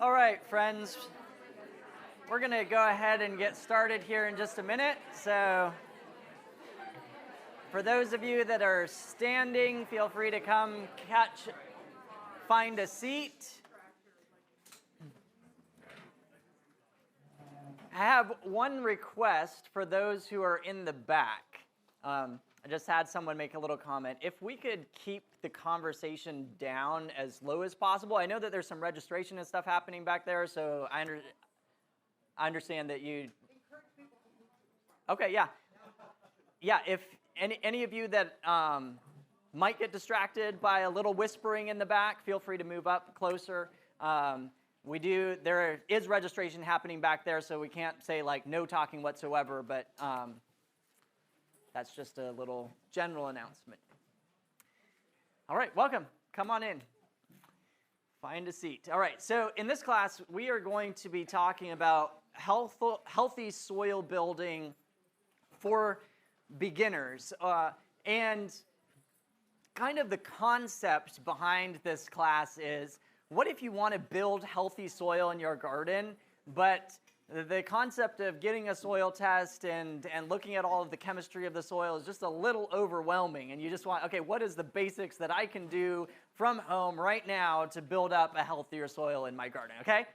All right, friends, we're going to go ahead and get started here in just a minute. So for those of you that are standing, feel free to come find a seat. I have one request for those who are in the back. I just had someone make a little comment. If we could keep the conversation down as low as possible. I know that there's some registration and stuff happening back there, so I understand that you... Okay, yeah. Yeah, if any of you that might get distracted by a little whispering in the back, feel free to move up closer. There is registration happening back there, so we can't say like no talking whatsoever, but that's just a little general announcement. All right, welcome. Come on in. Find a seat. All right, so in this class, we are going to be talking about healthy soil building for beginners. And kind of the concept behind this class is, what if you want to build healthy soil in your garden, but the concept of getting a soil test and looking at all of the chemistry of the soil is just a little overwhelming, and you just want, okay, what is the basics that I can do from home right now to build up a healthier soil in my garden, okay?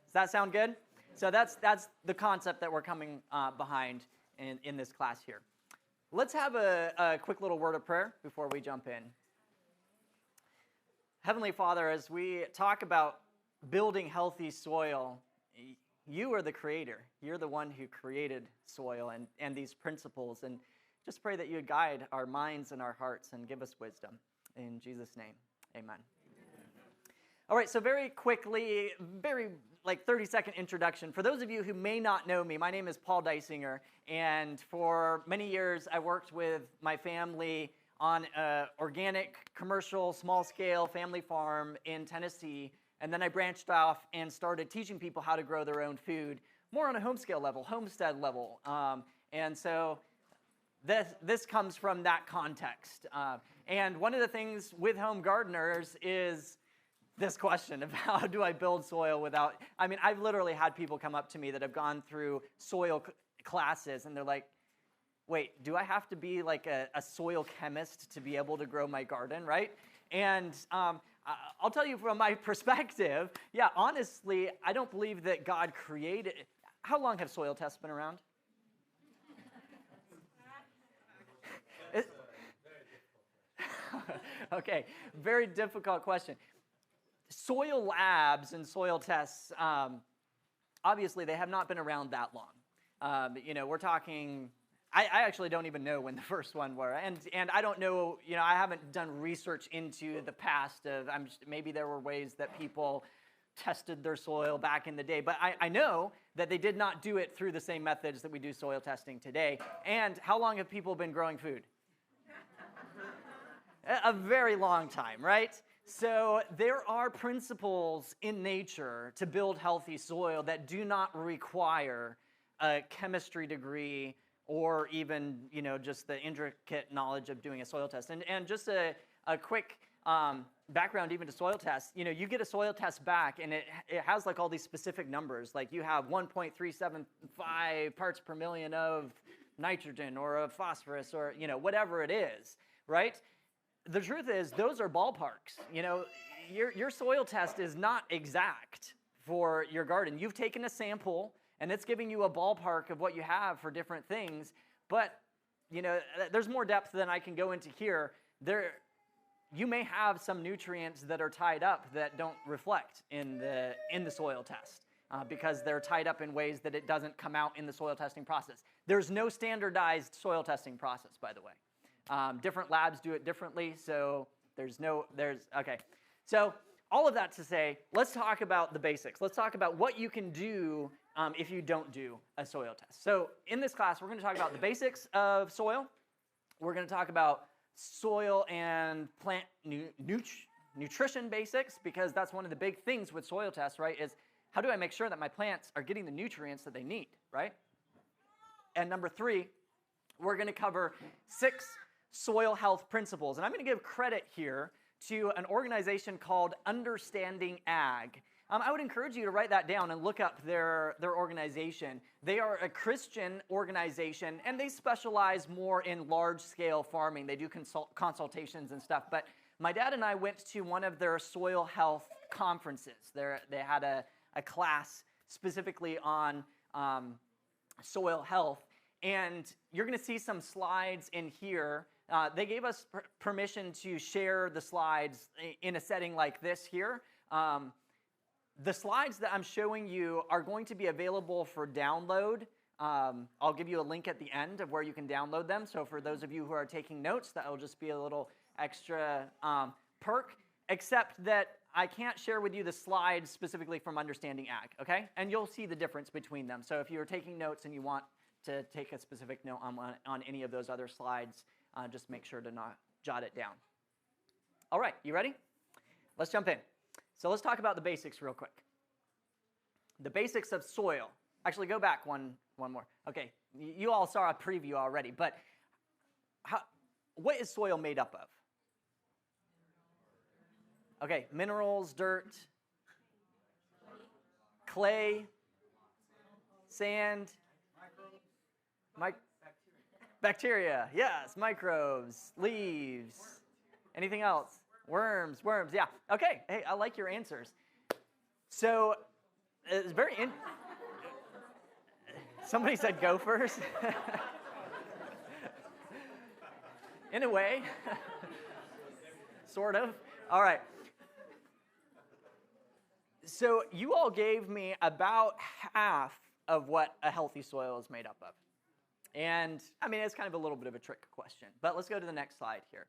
Does that sound good? So that's the concept that we're coming behind in this class here. Let's have a quick little word of prayer before we jump in. Heavenly Father, as we talk about building healthy soil, you are the creator. You're the one who created soil and these principles. And just pray that you would guide our minds and our hearts and give us wisdom. In Jesus' name, amen. All right, so very quickly, very 30-second introduction. For those of you who may not know me, my name is Paul Dysinger. And for many years, I worked with my family on an organic, commercial, small-scale family farm in Tennessee. And then I branched off and started teaching people how to grow their own food, more on a homestead level. And so this comes from that context. And one of the things with home gardeners is this question of how do I build soil without... I mean, I've literally had people come up to me that have gone through soil classes, and they're like, wait, do I have to be like a soil chemist to be able to grow my garden, right? And I'll tell you from my perspective, yeah, honestly, I don't believe that God created... How long have soil tests been around? Okay, very difficult question. Soil labs and soil tests, obviously, they have not been around that long. We're talking... I actually don't even know when the first one were, and I don't know, I haven't done research into the past of, maybe there were ways that people tested their soil back in the day, but I know that they did not do it through the same methods that we do soil testing today. And how long have people been growing food? A very long time, right? So there are principles in nature to build healthy soil that do not require a chemistry degree or even, just the intricate knowledge of doing a soil test. And just a quick background even to soil tests, you get a soil test back, and it has like all these specific numbers. Like you have 1.375 parts per million of nitrogen or of phosphorus or, whatever it is, right? The truth is those are ballparks. Your soil test is not exact for your garden. You've taken a sample, and it's giving you a ballpark of what you have for different things. But, there's more depth than I can go into here. You may have some nutrients that are tied up that don't reflect in the soil test because they're tied up in ways that it doesn't come out in the soil testing process. There's no standardized soil testing process, by the way. Different labs do it differently, so okay. So all of that to say, let's talk about the basics. Let's talk about what you can do if you don't do a soil test. So in this class, we're going to talk about the basics of soil. We're going to talk about soil and plant nutrition basics, because that's one of the big things with soil tests, right, is how do I make sure that my plants are getting the nutrients that they need, right? And number 3, we're going to cover 6 soil health principles. And I'm going to give credit here to an organization called Understanding Ag. I would encourage you to write that down and look up their organization. They are a Christian organization, and they specialize more in large-scale farming. They do consultations and stuff. But my dad and I went to one of their soil health conferences. They had a class specifically on soil health, and you're going to see some slides in here. They gave us permission to share the slides in a setting like this here. The slides that I'm showing you are going to be available for download. I'll give you a link at the end of where you can download them. So for those of you who are taking notes, that will just be a little extra perk, except that I can't share with you the slides specifically from Understanding Ag, okay? And you'll see the difference between them. So if you're taking notes and you want to take a specific note on any of those other slides, just make sure to not jot it down. All right, you ready? Let's jump in. So let's talk about the basics real quick. The basics of soil. Actually, go back one more. Okay, you all saw a preview already, but what is soil made up of? Okay, minerals, dirt, clay, sand, bacteria, yes, microbes, leaves, anything else? Worms, yeah. Okay, hey, I like your answers. So, it's very somebody said gophers. In a way. Sort of. All right. So, you all gave me about half of what a healthy soil is made up of. And, I mean, it's kind of a little bit of a trick question. But let's go to the next slide here.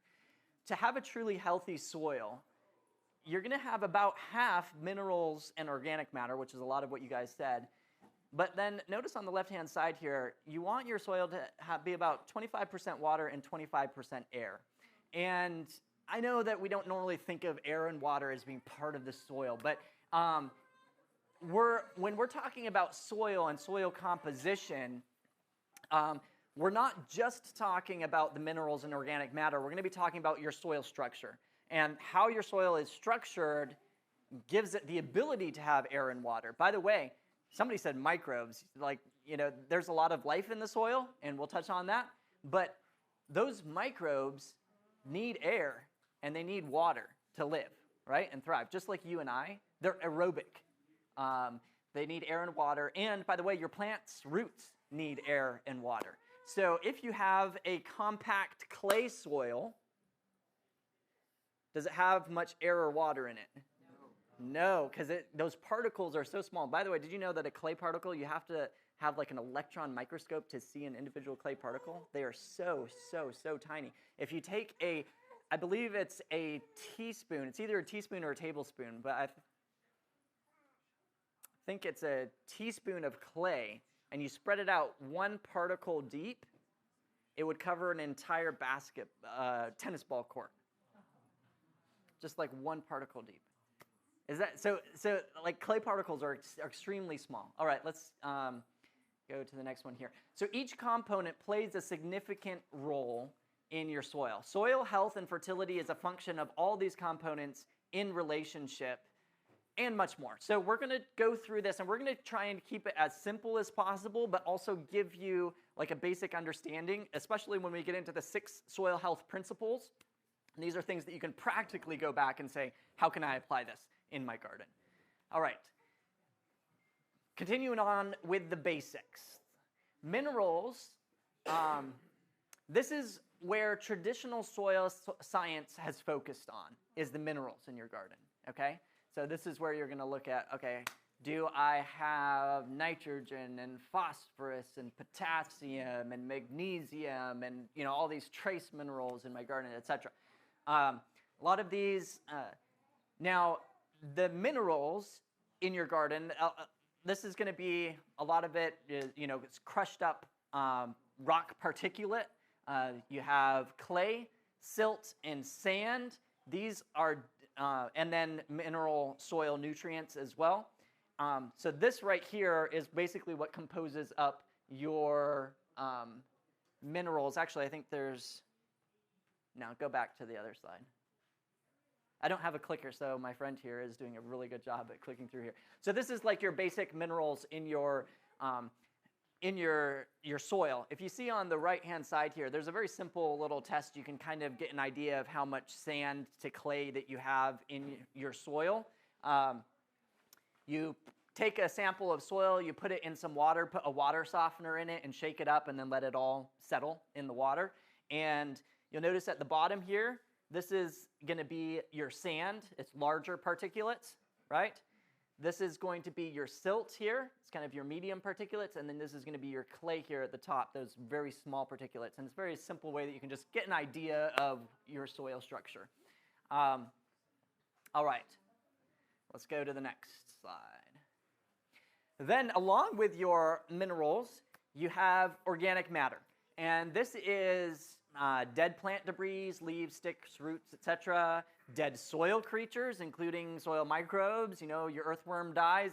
To have a truly healthy soil, you're going to have about half minerals and organic matter, which is a lot of what you guys said. But then notice on the left-hand side here, you want your soil to be about 25% water and 25% air. And I know that we don't normally think of air and water as being part of the soil, but when we're talking about soil and soil composition, we're not just talking about the minerals and organic matter. We're going to be talking about your soil structure. And how your soil is structured gives it the ability to have air and water. By the way, somebody said microbes. Like, you know, there's a lot of life in the soil, and we'll touch on that. But those microbes need air, and they need water to live, right, and thrive. Just like you and I, they're aerobic. They need air and water. And, by the way, your plant's roots need air and water. So if you have a compact clay soil, does it have much air or water in it? No, because those particles are so small. By the way, did you know that a clay particle, you have to have like an electron microscope to see an individual clay particle? They are so tiny. If you take I believe it's a teaspoon. It's either a teaspoon or a tablespoon, but I think it's a teaspoon of clay, and you spread it out one particle deep, it would cover an entire tennis ball court. Just like one particle deep. Is that so? Like clay particles are extremely small. All right, let's go to the next one here. So each component plays a significant role in your soil. Soil health and fertility is a function of all these components in relationship, and much more. So we're going to go through this, and we're going to try and keep it as simple as possible, but also give you like a basic understanding, especially when we get into the 6 soil health principles. And these are things that you can practically go back and say, how can I apply this in my garden? All right. Continuing on with the basics. Minerals, this is where traditional soil science has focused on, is the minerals in your garden, okay? So this is where you're going to look at, okay, do I have nitrogen and phosphorus and potassium and magnesium and, you know, all these trace minerals in my garden, etc. A lot of these, now the minerals in your garden, this is going to be, a lot of it is, you know, it's crushed up rock particulate. You have clay, silt, and sand. These are and then mineral soil nutrients as well. So this right here is basically what composes up your minerals. Actually, I think there's, no, go back to the other slide. I don't have a clicker, so my friend here is doing a really good job at clicking through here. So this is like your basic minerals in your soil. If you see on the right-hand side here, there's a very simple little test. You can kind of get an idea of how much sand to clay that you have in your soil. You take a sample of soil, you put it in some water, put a water softener in it, and shake it up, and then let it all settle in the water. And you'll notice at the bottom here, this is going to be your sand. It's larger particulates, right? This is going to be your silt here. It's kind of your medium particulates. And then this is going to be your clay here at the top, those very small particulates. And it's a very simple way that you can just get an idea of your soil structure. All right. Let's go to the next slide. Then along with your minerals, you have organic matter. And this is dead plant debris, leaves, sticks, roots, etc. Dead soil creatures, including soil microbes. You know, your earthworm dies,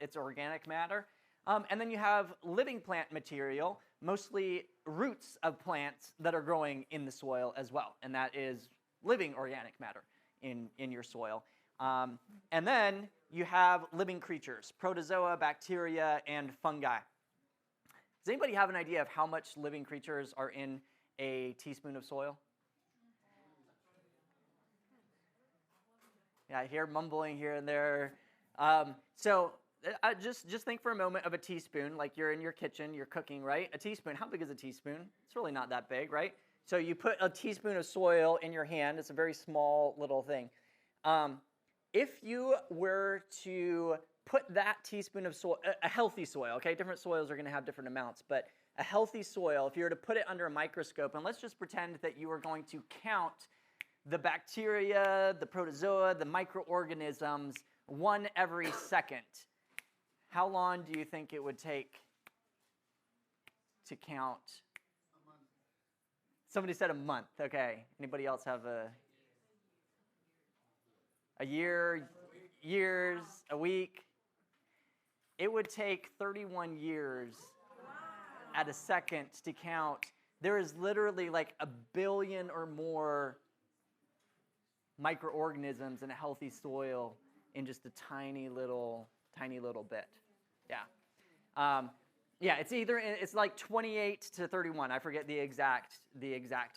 it's organic matter. And then you have living plant material, mostly roots of plants that are growing in the soil as well. And that is living organic matter in your soil. And then you have living creatures, protozoa, bacteria, and fungi. Does anybody have an idea of how much living creatures are in a teaspoon of soil? Yeah, I hear mumbling here and there. So just think for a moment of a teaspoon, like you're in your kitchen, you're cooking, right? A teaspoon, how big is a teaspoon? It's really not that big, right? So you put a teaspoon of soil in your hand. It's a very small little thing. If you were to put that teaspoon of soil, a healthy soil, okay? Different soils are going to have different amounts, but a healthy soil, if you were to put it under a microscope, and let's just pretend that you were going to count the bacteria, the protozoa, the microorganisms, one every second, how long do you think it would take to count? A month. Somebody said a month. Okay. Anybody else have a year, years, a week? It would take 31 years at a second to count. There is literally like 1 billion or more microorganisms in a healthy soil in just a tiny little bit. Yeah. Yeah, it's like 28 to 31. I forget the exact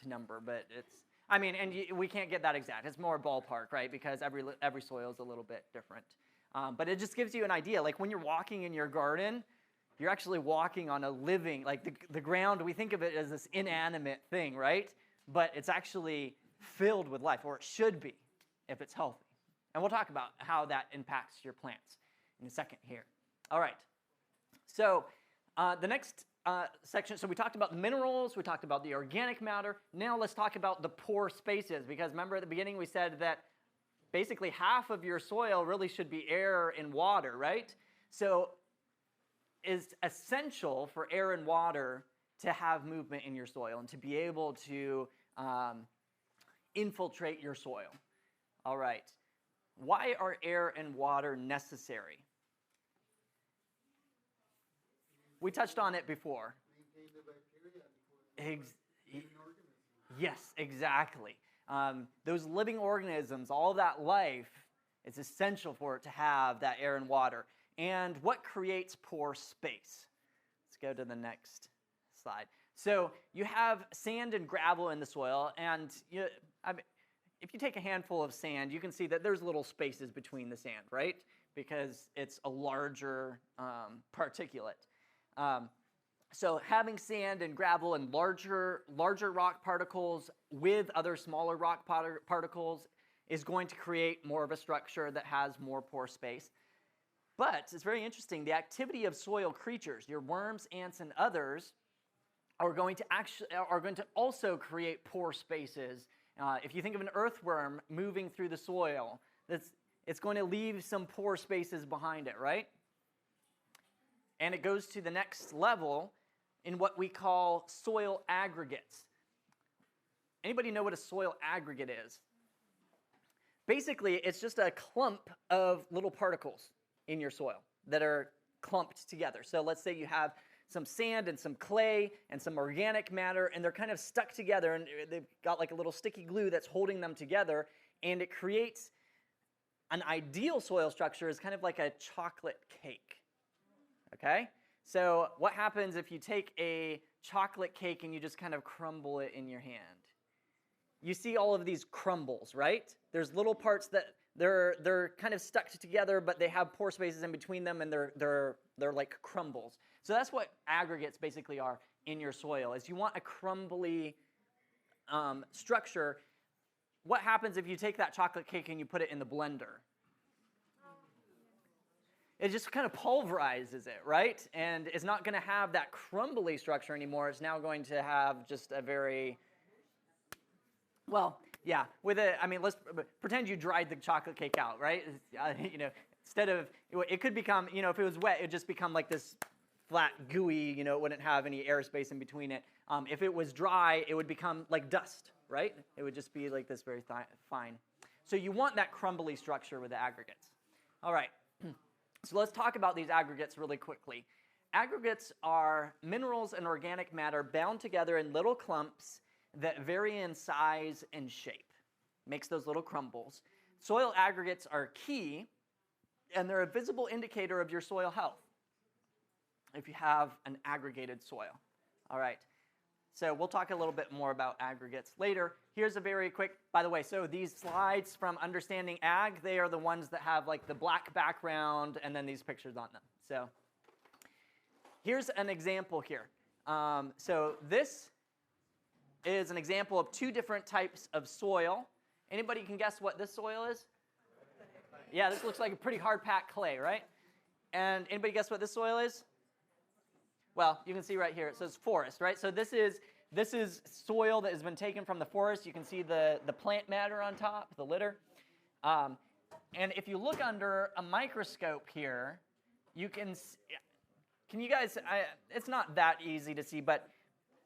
number, but we can't get that exact. It's more ballpark, right? Because every soil is a little bit different. But it just gives you an idea. Like when you're walking in your garden, you're actually walking on a living, like the ground, we think of it as this inanimate thing, right? But it's actually filled with life, or it should be if it's healthy. And we'll talk about how that impacts your plants in a second here. All right. So the next section, so we talked about the minerals, we talked about the organic matter. Now let's talk about the pore spaces, because remember at the beginning we said that basically half of your soil really should be air and water, right? So it's essential for air and water to have movement in your soil and to be able to infiltrate your soil. All right. Why are air and water necessary? We touched on it before. Maintain the bacteria before living organisms. Yes, exactly. Those living organisms, all that life, it's essential for it to have that air and water. And what creates pore space? Let's go to the next slide. So you have sand and gravel in the soil, and if you take a handful of sand, you can see that there's little spaces between the sand, right? Because it's a larger particulate. So having sand and gravel and larger rock particles with other smaller rock particles is going to create more of a structure that has more pore space. But it's very interesting. The activity of soil creatures, your worms, ants, and others, are going to also create pore spaces. If you think of an earthworm moving through the soil, it's going to leave some pore spaces behind it, right? And it goes to the next level in what we call soil aggregates. Anybody know what a soil aggregate is? Basically, it's just a clump of little particles in your soil that are clumped together. So let's say you have some sand and some clay and some organic matter, and they're kind of stuck together, and they've got like a little sticky glue that's holding them together, and it creates an ideal soil structure is kind of like a chocolate cake, okay? So what happens if you take a chocolate cake and you just kind of crumble it in your hand? You see all of these crumbles, right? There's little parts that they're kind of stuck together, but they have pore spaces in between them, and they're like crumbles. So that's what aggregates basically are in your soil. Is you want a crumbly structure. What happens if you take that chocolate cake and you put it in the blender? It just kind of pulverizes it, right? And it's not going to have that crumbly structure anymore. It's now going to have just a very, well, yeah, let's pretend you dried the chocolate cake out, right? Instead of, it could become, if it was wet, it would just become like this flat, gooey, it wouldn't have any airspace in between it. If it was dry, it would become like dust, right? It would just be like this very fine. So you want that crumbly structure with the aggregates. All right. So let's talk about these aggregates really quickly. Aggregates are minerals and organic matter bound together in little clumps that vary in size and shape. Makes those little crumbles. Soil aggregates are key, and they're a visible indicator of your soil health if you have an aggregated soil. All right. So we'll talk a little bit more about aggregates later. Here's a very quick, by the way, so these slides from Understanding Ag, they are the ones that have like the black background and then these pictures on them. So here's an example here. So this is an example of two different types of soil. Anybody can guess what this soil is? Yeah, this looks like a pretty hard-packed clay, right? And anybody guess what this soil is? Well, you can see right here, it says forest, right? So this is soil that has been taken from the forest. You can see the plant matter on top, the litter. And if you look under a microscope here, you can you guys, it's not that easy to see, but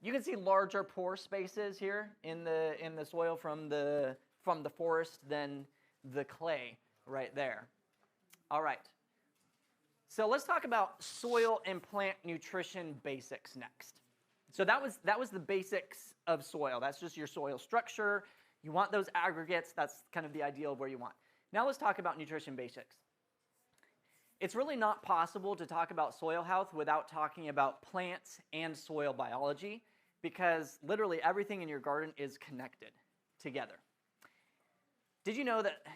you can see larger pore spaces here in the soil from the forest than the clay right there. All right. So let's talk about soil and plant nutrition basics next. So that was the basics of soil. That's just your soil structure. You want those aggregates. That's kind of the ideal of where you want. Now let's talk about nutrition basics. It's really not possible to talk about soil health without talking about plants and soil biology, because literally everything in your garden is connected together. Did you know that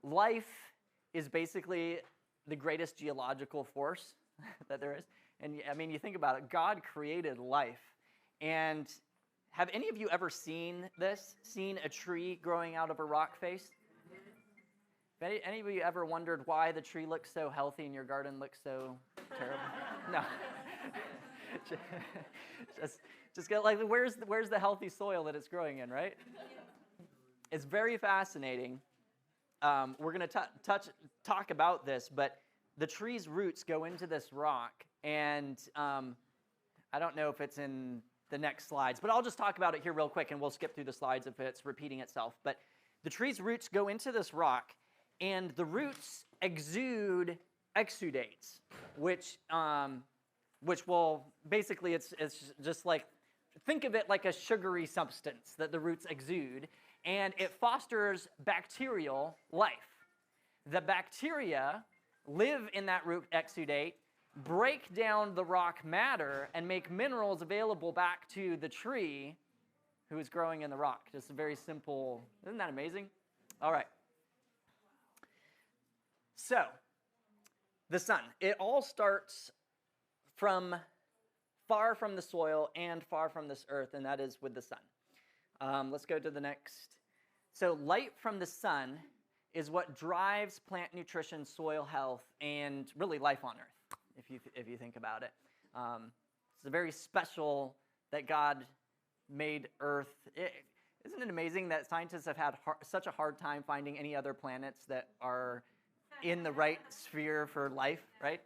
life is basically the greatest geological force that there is? And I mean, you think about it, God created life. And have any of you ever seen this? Seen a tree growing out of a rock face? Any of you ever wondered why the tree looks so healthy and your garden looks so terrible? No. just get like, where's the healthy soil that it's growing in, right? It's very fascinating. We're going to talk about this, but the tree's roots go into this rock, and I don't know if it's in the next slides, but I'll just talk about it here real quick, and we'll skip through the slides if it's repeating itself. But the tree's roots go into this rock, and the roots exude exudates, which will basically, it's just like, think of it like a sugary substance that the roots exude, and it fosters bacterial life. The bacteria live in that root exudate, break down the rock matter, and make minerals available back to the tree who is growing in the rock. Just a very simple, isn't that amazing? All right. So, the sun. It all starts from far from the soil and far from this earth, and that is with the sun. Let's go to the next. So light from the sun is what drives plant nutrition, soil health, and really life on earth, if you think about it. It's very special that God made earth. Isn't it amazing that scientists have had such a hard time finding any other planets that are in the right sphere for life, right?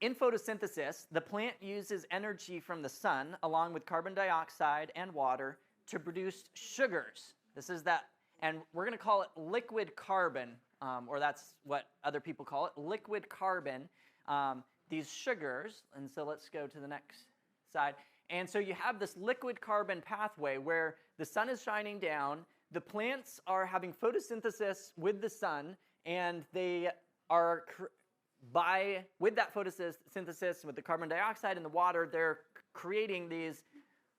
In photosynthesis, the plant uses energy from the sun along with carbon dioxide and water to produce sugars. This is that, and we're going to call it liquid carbon, or that's what other people call it, liquid carbon, these sugars. And so let's go to the next side. And so you have this liquid carbon pathway where the sun is shining down, the plants are having photosynthesis with the sun, and they are, with that photosynthesis, with the carbon dioxide in the water, they're creating these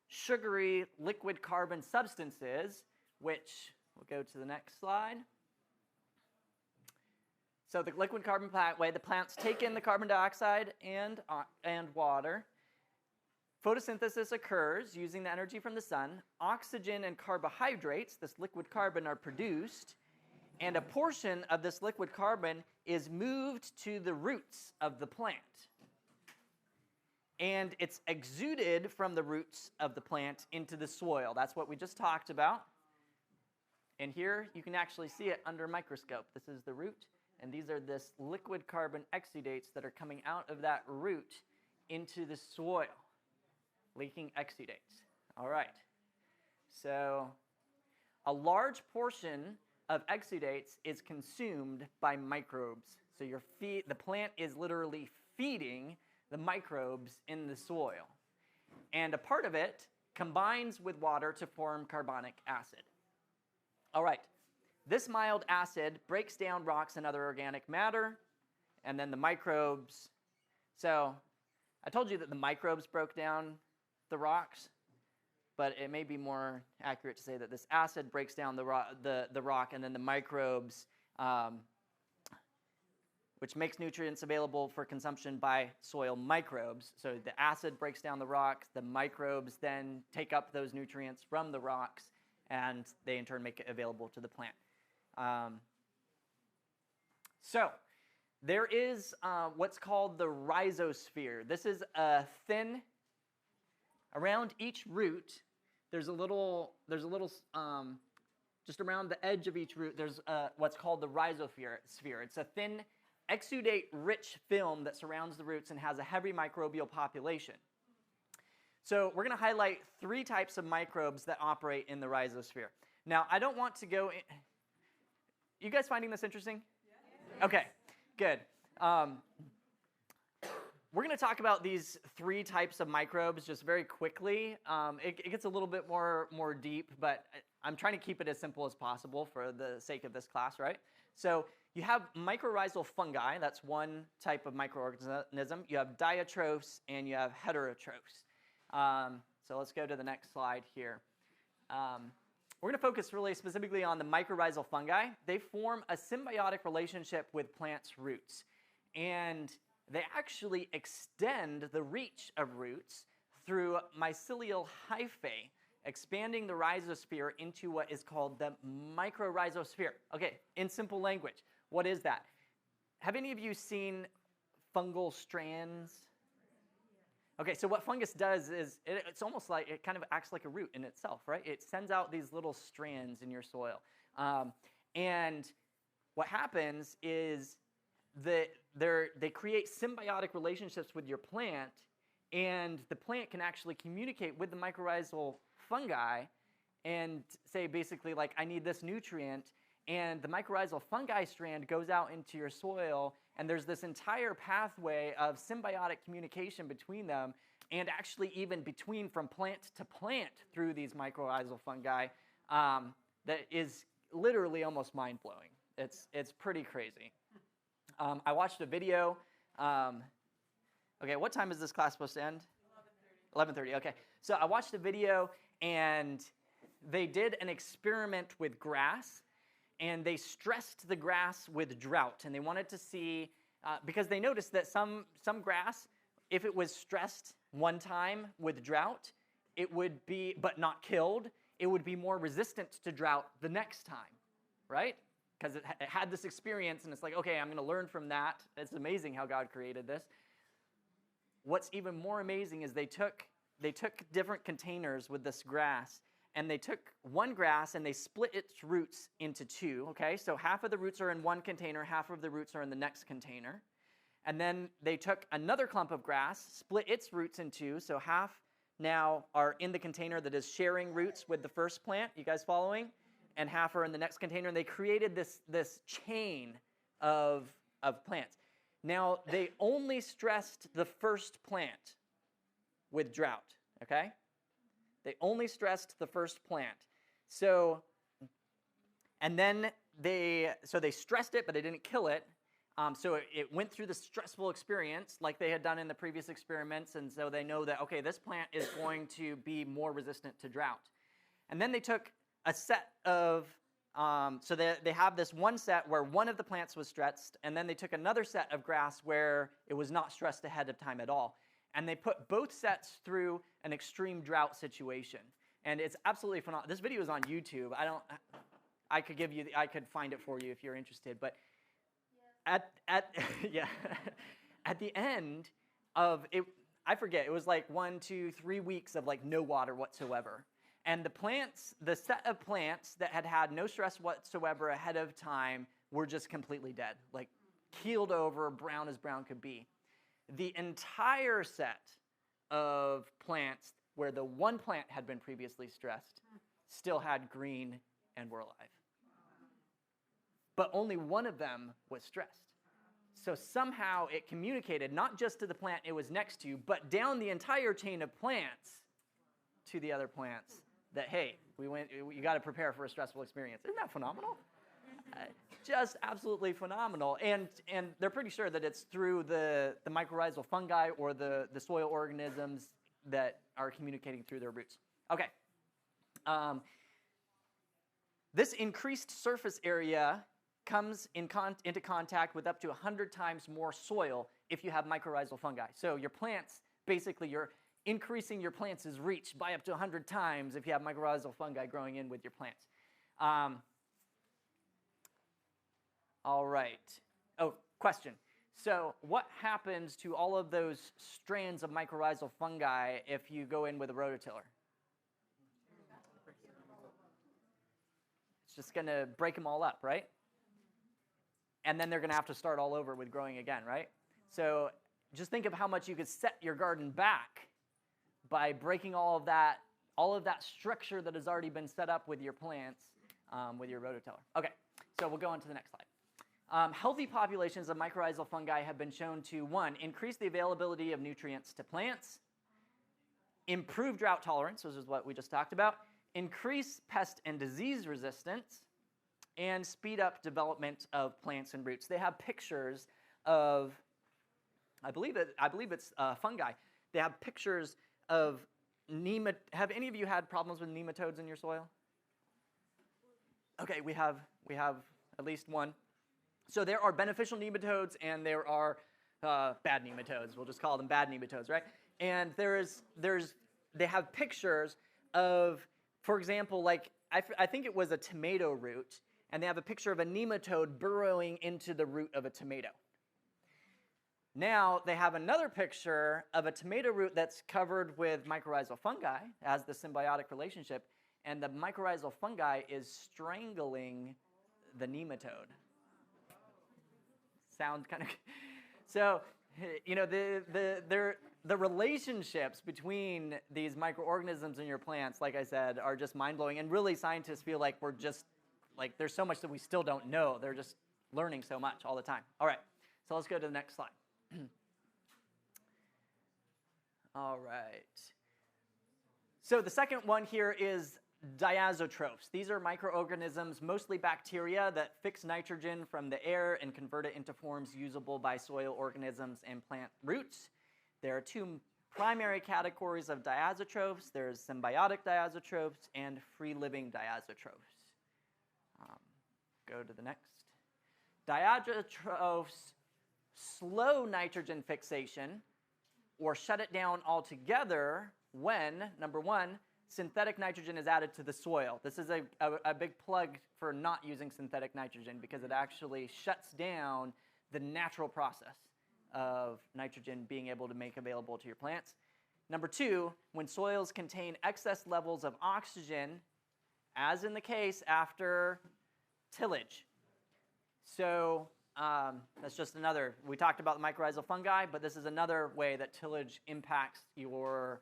sugary liquid carbon substances, which we'll go to the next slide. So the liquid carbon pathway, the plants take in the carbon dioxide and water. Photosynthesis occurs using the energy from the sun. Oxygen and carbohydrates, this liquid carbon, are produced, and a portion of this liquid carbon is moved to the roots of the plant. And it's exuded from the roots of the plant into the soil. That's what we just talked about. And here you can actually see it under a microscope. This is the root, and these are this liquid carbon exudates that are coming out of that root into the soil, leaking exudates. All right. So a large portion of exudates is consumed by microbes. So the plant is literally feeding the microbes in the soil. And a part of it combines with water to form carbonic acid. All right. This mild acid breaks down rocks and other organic matter, and then the microbes. So I told you that the microbes broke down the rocks, but it may be more accurate to say that this acid breaks down the rock, and then the microbes, which makes nutrients available for consumption by soil microbes. So the acid breaks down the rocks, the microbes then take up those nutrients from the rocks, and they in turn make it available to the plant. So there is what's called the Rhizosphere. This is a thin, around each root, there's a little, just around the edge of each root, there's what's called the Rhizophyr Sphere. It's a thin, exudate-rich film that surrounds the roots and has a heavy microbial population. So we're going to highlight 3 types of microbes that operate in the Rhizosphere. Now, I don't want to go in. You guys finding this interesting? Yeah. Okay, good. We're going to talk about these 3 types of microbes just very quickly. It gets a little bit more deep, but I'm trying to keep it as simple as possible for the sake of this class, right? So you have mycorrhizal fungi. That's one type of microorganism. You have Diazotropes, and you have heterotrophs. So let's go to the next slide here. We're going to focus really specifically on the mycorrhizal fungi. They form a symbiotic relationship with plants' roots, and they actually extend the reach of roots through mycelial hyphae, expanding the rhizosphere into what is called the mycorrhizal sphere. Okay, in simple language, what is that? Have any of you seen fungal strands? Okay, so what fungus does is it's almost like it kind of acts like a root in itself, right? It sends out these little strands in your soil. And what happens is that they create symbiotic relationships with your plant, and the plant can actually communicate with the mycorrhizal fungi and say basically like, I need this nutrient, and the mycorrhizal fungi strand goes out into your soil, and there's this entire pathway of symbiotic communication between them, and actually even between from plant to plant through these mycorrhizal fungi that is literally almost mind-blowing. It's pretty crazy. I watched a video. Okay, what time is this class supposed to end? 11:30. 11:30, okay. So I watched a video, and they did an experiment with grass, and they stressed the grass with drought, and they wanted to see, because they noticed that some grass, if it was stressed one time with drought, it would be, but not killed, it would be more resistant to drought the next time, right? Because it had this experience, and it's like, okay, I'm going to learn from that. It's amazing how God created this. What's even more amazing is they took different containers with this grass, and they took one grass and they split its roots into 2, okay? So half of the roots are in one container, half of the roots are in the next container. And then they took another clump of grass, split its roots in 2, so half now are in the container that is sharing roots with the first plant. You guys following? And half are in the next container, and they created this chain of plants. Now, they only stressed the first plant with drought, okay? They only stressed the first plant. So And then they stressed it, but they didn't kill it. So it went through the stressful experience like they had done in the previous experiments, and so they know that, okay, this plant is going to be more resistant to drought. And then they took a set of, so they have this one set where one of the plants was stressed, and then they took another set of grass where it was not stressed ahead of time at all. And they put both sets through an extreme drought situation. And it's absolutely phenomenal. This video is on YouTube. I could find it for you if you're interested, but at the end of it, I forget, it was like 1, 2, 3 weeks of like no water whatsoever. And the set of plants that had had no stress whatsoever ahead of time were just completely dead, like keeled over, brown as brown could be. The entire set of plants where the one plant had been previously stressed still had green and were alive. But only one of them was stressed. So somehow it communicated not just to the plant it was next to, but down the entire chain of plants to the other plants that, hey, you got to prepare for a stressful experience. Isn't that phenomenal? Just absolutely phenomenal. And they're pretty sure that it's through the mycorrhizal fungi or the soil organisms that are communicating through their roots. Okay. This increased surface area comes into contact with up to 100 times more soil if you have mycorrhizal fungi. So your plants, basically you're increasing your plants' reach by up to 100 times if you have mycorrhizal fungi growing in with your plants. All right. Oh, question. So what happens to all of those strands of mycorrhizal fungi if you go in with a rototiller? It's just going to break them all up, right? And then they're going to have to start all over with growing again, right? So just think of how much you could set your garden back by breaking all of that structure that has already been set up with your plants with your rototiller. Okay, so we'll go on to the next slide. Healthy populations of mycorrhizal fungi have been shown to, 1, increase the availability of nutrients to plants, improve drought tolerance, which is what we just talked about, increase pest and disease resistance, and speed up development of plants and roots. They have pictures of, I believe it's fungi. They have pictures of have any of you had problems with nematodes in your soil? Okay, we have at least one. So there are beneficial nematodes and there are bad nematodes. We'll just call them bad nematodes, right? And they have pictures of, for example, like I think it was a tomato root, and they have a picture of a nematode burrowing into the root of a tomato. Now they have another picture of a tomato root that's covered with mycorrhizal fungi as the symbiotic relationship, and the mycorrhizal fungi is strangling the nematode. Sounds kind of so, you know, the relationships between these microorganisms in your plants, like I said, are just mind-blowing, and really scientists feel like we're just like there's so much that we still don't know. They're just learning so much all the time. All right, so let's go to the next slide. All right. So the second one here is Diazotropes. These are microorganisms, mostly bacteria, that fix nitrogen from the air and convert it into forms usable by soil organisms and plant roots. There are 2 primary categories of diazotropes. There's symbiotic diazotropes and free-living diazotropes. Go to the next. Diazotropes slow nitrogen fixation or shut it down altogether when, number 1, synthetic nitrogen is added to the soil. This is a big plug for not using synthetic nitrogen because it actually shuts down the natural process of nitrogen being able to make available to your plants. Number 2, when soils contain excess levels of oxygen, as in the case after tillage. So that's just another, we talked about the mycorrhizal fungi, but this is another way that tillage impacts your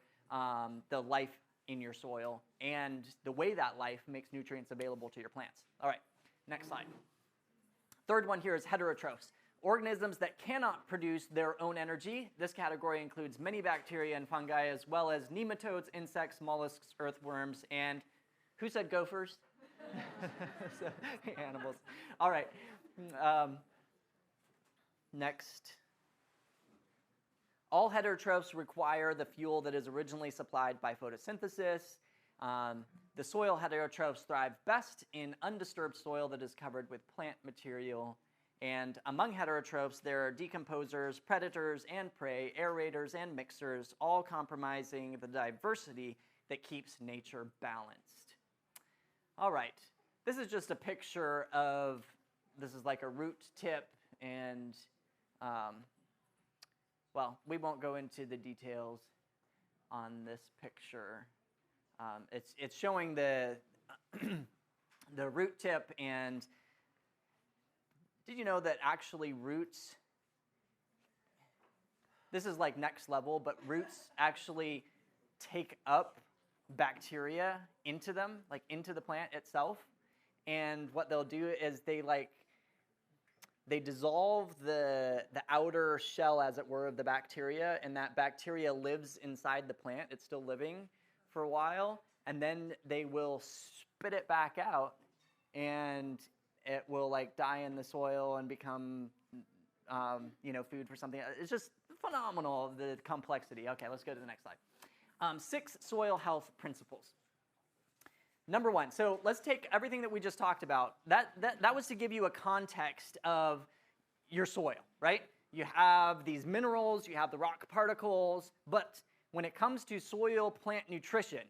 the life in your soil and the way that life makes nutrients available to your plants. All right, next slide. Third one here is heterotrophs, organisms that cannot produce their own energy. This category includes many bacteria and fungi, as well as nematodes, insects, mollusks, earthworms, and who said gophers? So, animals. All right. Next. All heterotrophs require the fuel that is originally supplied by photosynthesis. The soil heterotrophs thrive best in undisturbed soil that is covered with plant material. And among heterotrophs, there are decomposers, predators and prey, aerators and mixers, all compromising the diversity that keeps nature balanced. All right, this is just a picture of, this is like a root tip, and well, we won't go into the details on this picture. It's showing the the root tip, and did you know that actually roots, this is like next level, but roots actually take up bacteria into them, like into the plant itself. And what they'll do is they dissolve the outer shell, as it were, of the bacteria, and that bacteria lives inside the plant. It's still living for a while, and then they will spit it back out, and it will like die in the soil and become food for something. It's just phenomenal, the complexity. Okay, let's go to the next slide. 6 soil health principles. Number 1, so let's take everything that we just talked about. That was to give you a context of your soil, right? You have these minerals, you have the rock particles, but when it comes to soil plant nutrition,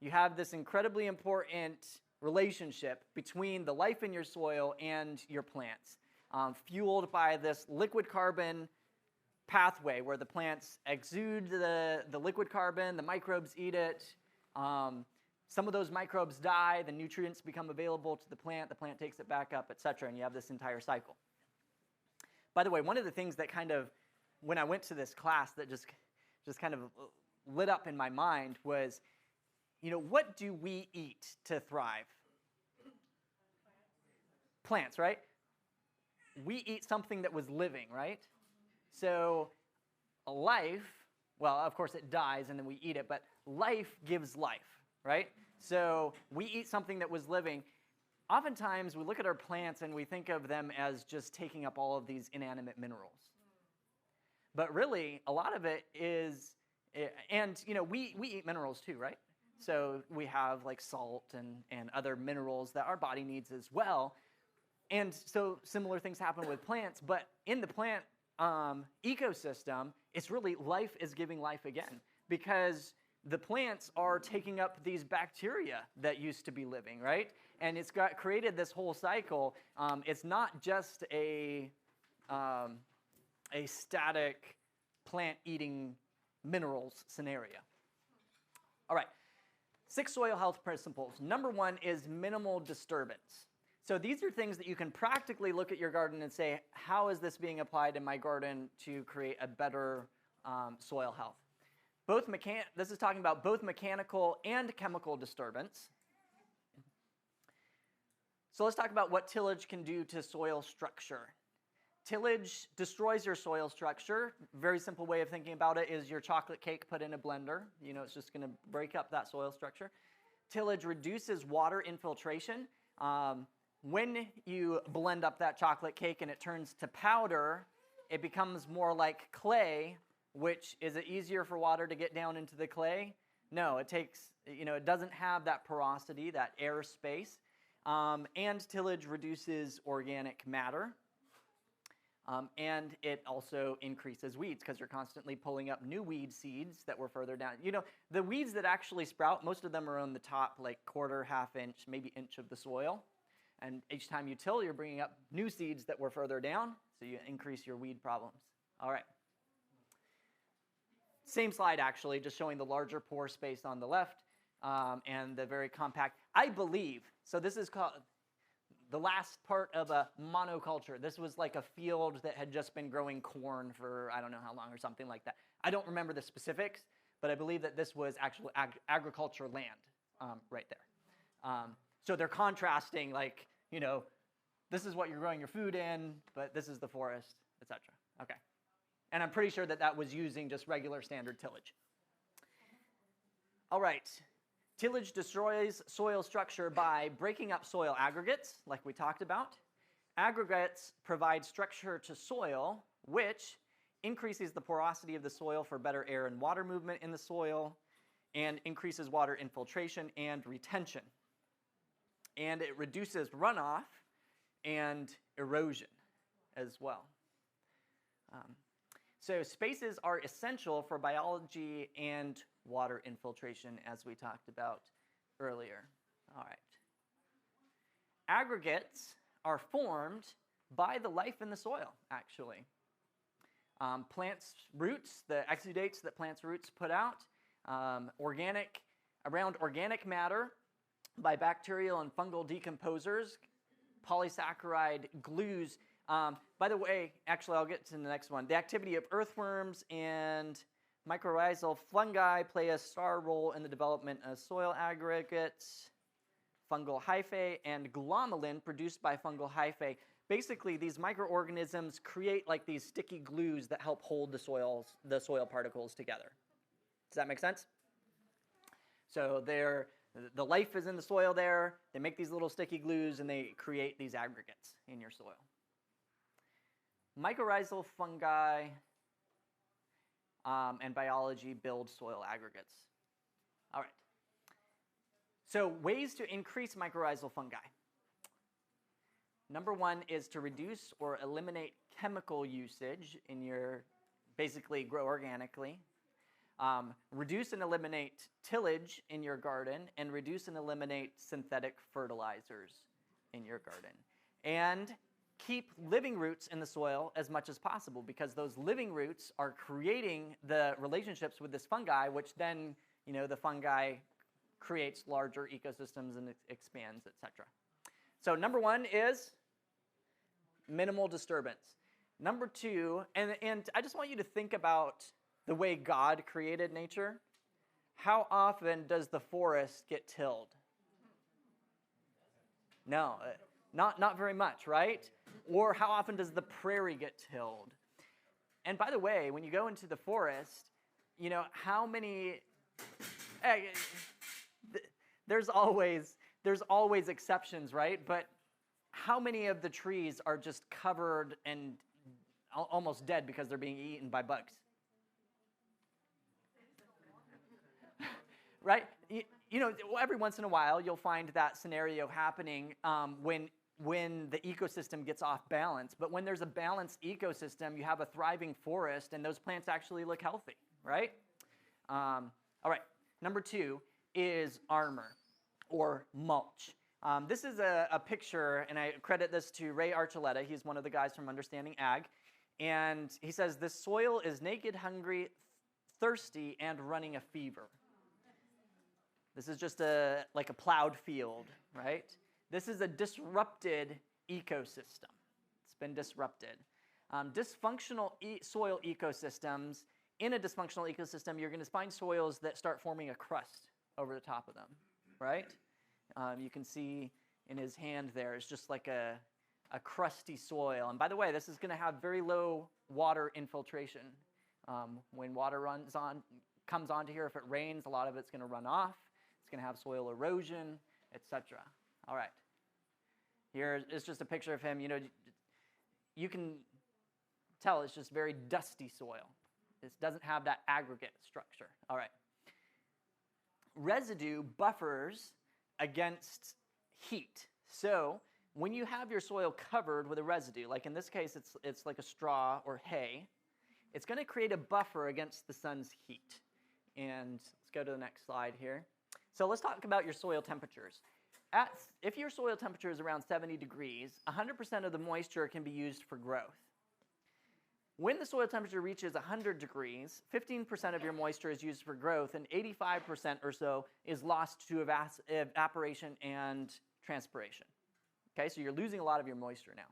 you have this incredibly important relationship between the life in your soil and your plants, fueled by this liquid carbon pathway where the plants exude the liquid carbon, the microbes eat it. Some of those microbes die, the nutrients become available to the plant takes it back up, etc., and you have this entire cycle. By the way, one of the things that kind of, when I went to this class, that just kind of lit up in my mind was, what do we eat to thrive? Plants, right? We eat something that was living, right? So life, well, of course it dies and then we eat it, but life gives life, right? So we eat something that was living. Oftentimes we look at our plants and we think of them as just taking up all of these inanimate minerals. But really, a lot of it is, and we eat minerals too, right? So we have like salt and other minerals that our body needs as well. And so similar things happen with plants, but in the plant ecosystem, it's really life is giving life again, because the plants are taking up these bacteria that used to be living, right? And it's created this whole cycle. It's not just a static plant eating minerals scenario. All right, 6 soil health principles. Number 1 is minimal disturbance. So these are things that you can practically look at your garden and say, how is this being applied in my garden to create a better soil health? This is talking about both mechanical and chemical disturbance. So let's talk about what tillage can do to soil structure. Tillage destroys your soil structure. Very simple way of thinking about it is your chocolate cake put in a blender. It's just going to break up that soil structure. Tillage reduces water infiltration. When you blend up that chocolate cake and it turns to powder, it becomes more like clay, which is it easier for water to get down into the clay? No, it takes, it doesn't have that porosity, that air space. And tillage reduces organic matter. And it also increases weeds because you're constantly pulling up new weed seeds that were further down. The weeds that actually sprout, most of them are on the top, like quarter, half inch, maybe inch of the soil. And each time you till, you're bringing up new seeds that were further down, so you increase your weed problems. All right. Same slide, actually, just showing the larger pore space on the left and the very compact. I believe, so this is called the last part of a monoculture. This was like a field that had just been growing corn for I don't know how long or something like that. I don't remember the specifics, but I believe that this was actual agriculture land right there. So they're contrasting, like, this is what you're growing your food in, but this is the forest, etc. Okay. And I'm pretty sure that was using just regular standard tillage. All right. Tillage destroys soil structure by breaking up soil aggregates, like we talked about. Aggregates provide structure to soil, which increases the porosity of the soil for better air and water movement in the soil, and increases water infiltration and retention. And it reduces runoff and erosion as well. So spaces are essential for biology and water infiltration, as we talked about earlier. All right. Aggregates are formed by the life in the soil, actually. Plants' roots, the exudates that plants' roots put out, around organic matter by bacterial and fungal decomposers, polysaccharide glues. By the way, actually, I'll get to the next one. The activity of earthworms and mycorrhizal fungi play a star role in the development of soil aggregates, fungal hyphae, and glomalin produced by fungal hyphae. Basically, these microorganisms create like these sticky glues that help hold the soil particles together. Does that make sense? So the life is in the soil there. They make these little sticky glues, and they create these aggregates in your soil. Mycorrhizal fungi and biology build soil aggregates. All right. So ways to increase mycorrhizal fungi. Number one is to reduce or eliminate chemical usage in your, basically grow organically. Reduce and eliminate tillage in your garden, and reduce and eliminate synthetic fertilizers in your garden. And keep living roots in the soil as much as possible, because those living roots are creating the relationships with this fungi, which then, the fungi creates larger ecosystems and expands, etc. So number one is minimal disturbance. Number two, and I just want you to think about the way God created nature. How often does the forest get tilled? No, not very much, right? Or how often does the prairie get tilled? And by the way, when you go into the forest, how many... There's always exceptions, right? But how many of the trees are just covered and almost dead because they're being eaten by bugs? Right? Every once in a while you'll find that scenario happening when the ecosystem gets off balance. But when there's a balanced ecosystem, you have a thriving forest, and those plants actually look healthy, right? All right. Number two is armor or mulch. This is a picture, and I credit this to Ray Archuleta. He's one of the guys from Understanding Ag. And he says, "This soil is naked, hungry, thirsty, and running a fever." This is just like a plowed field, right? This is a disrupted ecosystem. It's been disrupted. Dysfunctional soil ecosystems, in a dysfunctional ecosystem, you're going to find soils that start forming a crust over the top of them, right? You can see in his hand there, it's just like a crusty soil. And by the way, this is going to have very low water infiltration. When water comes onto here, if it rains, a lot of it's going to run off. It's going to have soil erosion, etc. All right. Here is just a picture of him. You can tell it's just very dusty soil. This doesn't have that aggregate structure. All right. Residue buffers against heat. So when you have your soil covered with a residue, like in this case, it's like a straw or hay, it's going to create a buffer against the sun's heat. And let's go to the next slide here. So let's talk about your soil temperatures. If your soil temperature is around 70 degrees, 100% of the moisture can be used for growth. When the soil temperature reaches 100 degrees, 15% of your moisture is used for growth, and 85% or so is lost to evaporation and transpiration. Okay, so you're losing a lot of your moisture now.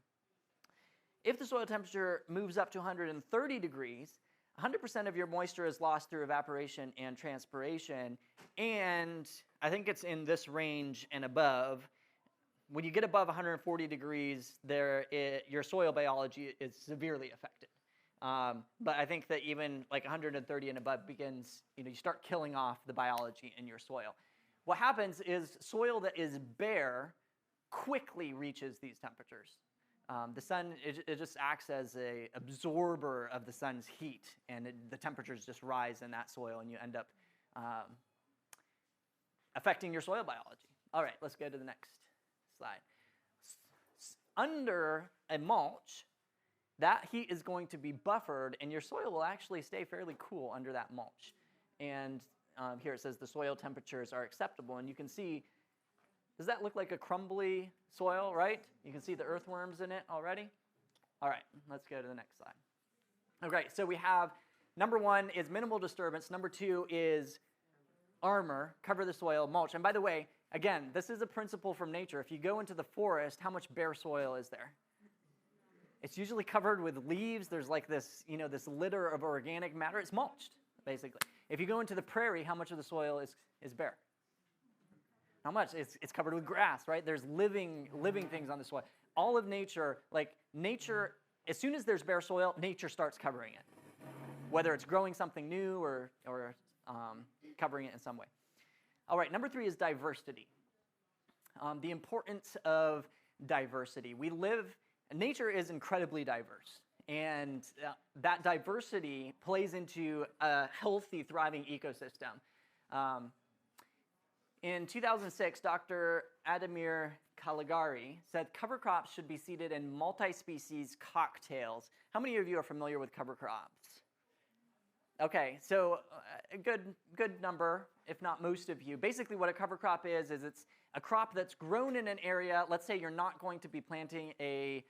If the soil temperature moves up to 130 degrees, 100% of your moisture is lost through evaporation and transpiration, and I think it's in this range and above. When you get above 140 degrees, your soil biology is severely affected. But I think that even like 130 and above begins, you start killing off the biology in your soil. what happens is soil that is bare quickly reaches these temperatures. The sun, it just acts as a absorber of the sun's heat, and the temperatures just rise in that soil, and you end up affecting your soil biology. All right, let's go to the next slide. Under a mulch, that heat is going to be buffered, and your soil will actually stay fairly cool under that mulch. And here it says the soil temperatures are acceptable, and you can see, does that look like a crumbly soil, right? You can see the earthworms in it already. All right, let's go to the next slide. Okay, so we have number 1 is minimal disturbance. Number 2 is armor, cover the soil, mulch. And by the way, again, this is a principle from nature. If you go into the forest, how much bare soil is there? It's usually covered with leaves. There's like this, this litter of organic matter. It's mulched, basically. If you go into the prairie, how much of the soil is bare? How much? It's covered with grass, right? There's living things on the soil. All of nature, as soon as there's bare soil, nature starts covering it, whether it's growing something new or covering it in some way. All right, number 3 is diversity. The importance of diversity. Nature is incredibly diverse, and that diversity plays into a healthy, thriving ecosystem. In 2006, Dr. Ademir Caligari said cover crops should be seeded in multi-species cocktails. How many of you are familiar with cover crops? Okay, so a good number, if not most of you. Basically what a cover crop is it's a crop that's grown in an area. Let's say you're not going to be planting a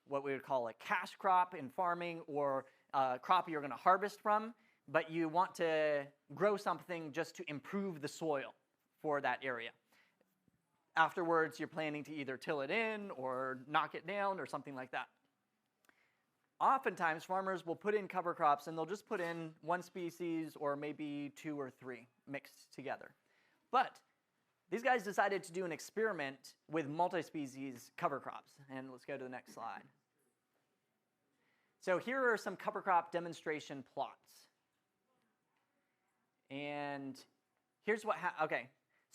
what we would call a cash crop in farming, or a crop you're going to harvest from, but you want to grow something just to improve the soil for that area. Afterwards, you're planning to either till it in or knock it down or something like that. Oftentimes, farmers will put in cover crops, and they'll just put in one species or maybe 2 or 3 mixed together. But these guys decided to do an experiment with multi-species cover crops. And let's go to the next slide. So here are some cover crop demonstration plots. And here's what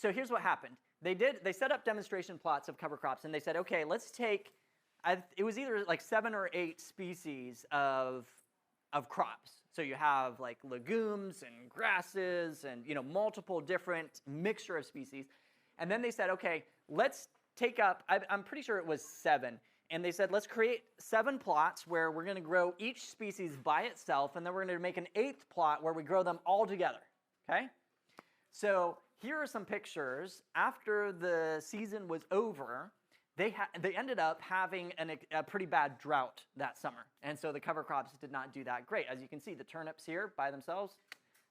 here's what happened. They set up demonstration plots of cover crops, and they said, okay, let's take, it was either like 7 or 8 species of crops. So you have like legumes and grasses and multiple different mixture of species. And then they said, okay, let's take up, I'm pretty sure it was 7. And they said, let's create 7 plots where we're going to grow each species by itself, and then we're going to make an 8th plot where we grow them all together. Okay? So here are some pictures. After the season was over, they ended up having a pretty bad drought that summer. And so the cover crops did not do that great. As you can see, the turnips here by themselves,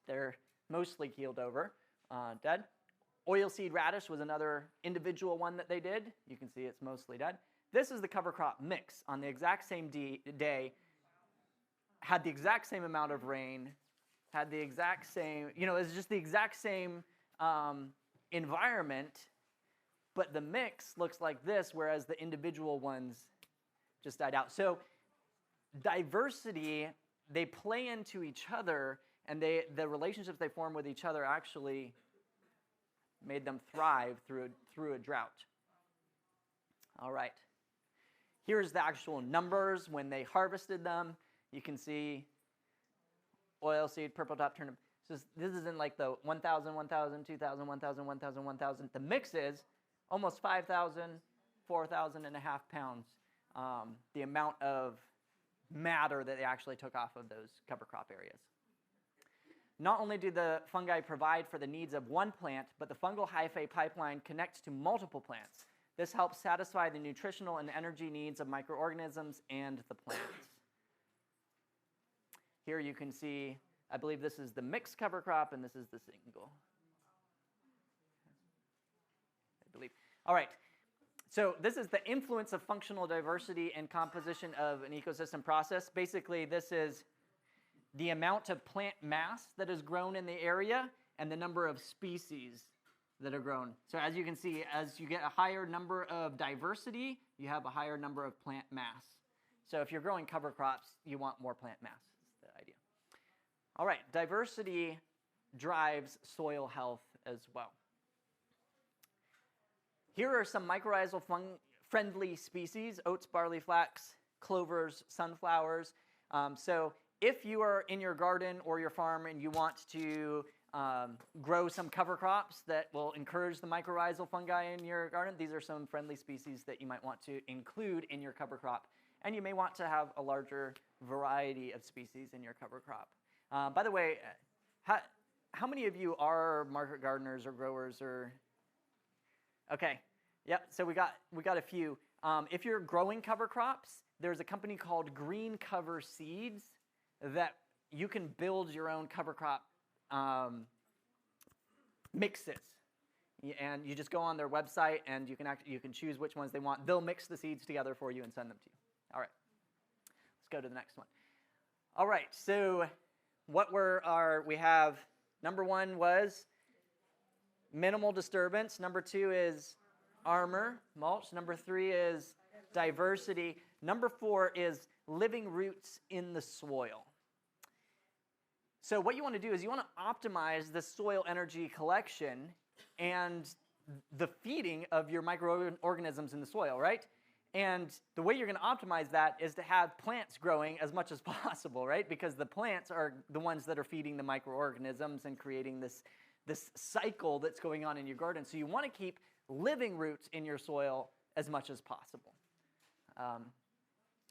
they're mostly keeled over, dead. Oilseed radish was another individual one that they did. You can see it's mostly dead. This is the cover crop mix on the exact same day, had the exact same amount of rain, had the exact same, it's just the exact same environment, but the mix looks like this, whereas the individual ones just died out. So diversity, they play into each other, and the relationships they form with each other actually made them thrive through a drought. All right. Here's the actual numbers when they harvested them. You can see oilseed, purple top turnip. So this is in like the 1,000, 1,000, 2,000, 1,000, 1,000, 1,000. The mix is almost 5,000, 4,000 and a half pounds. The amount of matter that they actually took off of those cover crop areas. Not only do the fungi provide for the needs of one plant, but the fungal hyphae pipeline connects to multiple plants. This helps satisfy the nutritional and energy needs of microorganisms and the plants. Here you can see, I believe this is the mixed cover crop, and this is the single. I believe. All right. So this is the influence of functional diversity and composition of an ecosystem process. Basically, this is the amount of plant mass that is grown in the area and the number of species that are grown. So as you can see, as you get a higher number of diversity, you have a higher number of plant mass. So if you're growing cover crops, you want more plant mass. That's the idea. All right, diversity drives soil health as well. Here are some mycorrhizal friendly species: oats, barley, flax, clovers, sunflowers. So if you are in your garden or your farm and you want to grow some cover crops that will encourage the mycorrhizal fungi in your garden, these are some friendly species that you might want to include in your cover crop. And you may want to have a larger variety of species in your cover crop. By the way, how many of you are market gardeners or growers or? Okay, yep. So we got a few. If you're growing cover crops, there's a company called Green Cover Seeds that you can build your own cover crop mixes. And you just go on their website and you can choose which ones they want. They'll mix the seeds together for you and send them to you. All right, let's go to the next one. All right, so we have number 1 was minimal disturbance. Number 2 is armor, mulch. Number 3 is diversity. Number 4 is living roots in the soil. So what you want to do is you want to optimize the soil energy collection and the feeding of your microorganisms in the soil, right? And the way you're going to optimize that is to have plants growing as much as possible, right? Because the plants are the ones that are feeding the microorganisms and creating this cycle that's going on in your garden. So you want to keep living roots in your soil as much as possible.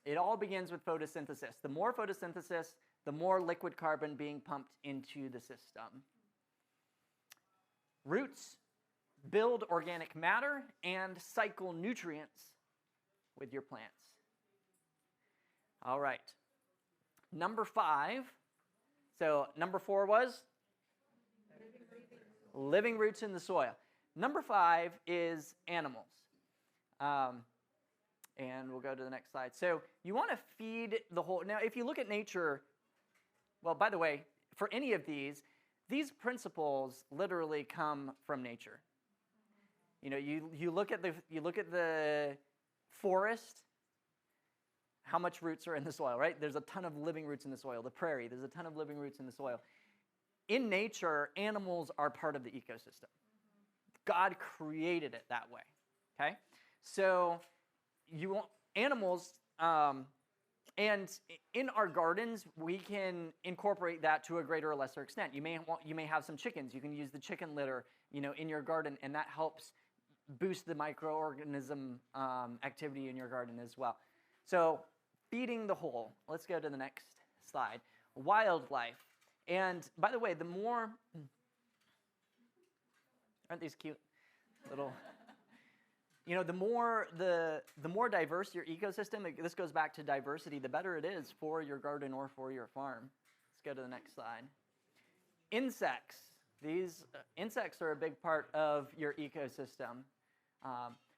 It all begins with photosynthesis. The more photosynthesis, the more liquid carbon being pumped into the system. Roots build organic matter and cycle nutrients with your plants. All right. Number 5. So number 4 was? Living roots in the soil. Number 5 is animals. And we'll go to the next slide. So you want to feed the whole. Now, if you look at nature, well, by the way, for any of these principles literally come from nature. You know, you look at the forest, how much roots are in the soil, right? There's a ton of living roots in the soil. The prairie, there's a ton of living roots in the soil. In nature, animals are part of the ecosystem. God created it that way, okay? So you want animals, and in our gardens, we can incorporate that to a greater or lesser extent. You may have some chickens. You can use the chicken litter, in your garden, and that helps boost the microorganism activity in your garden as well. So feeding the whole. Let's go to the next slide. Wildlife. And by the way, the more, aren't these cute little, the more diverse your ecosystem, this goes back to diversity, the better it is for your garden or for your farm. Let's go to the next slide. Insects. These insects are a big part of your ecosystem.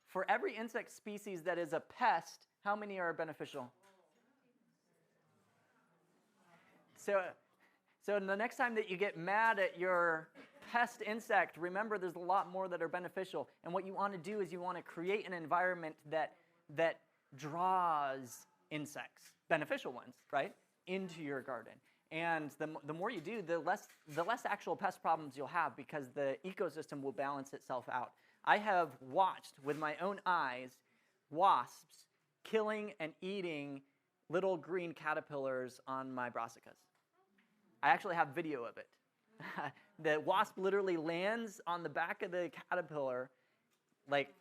For every insect species that is a pest, how many are beneficial? So the next time that you get mad at your pest insect, remember there's a lot more that are beneficial. And what you want to do is you want to create an environment that draws insects, beneficial ones, right, into your garden. And the more you do, the less actual pest problems you'll have, because the ecosystem will balance itself out. I have watched with my own eyes wasps killing and eating little green caterpillars on my brassicas. I actually have video of it. The wasp literally lands on the back of the caterpillar, like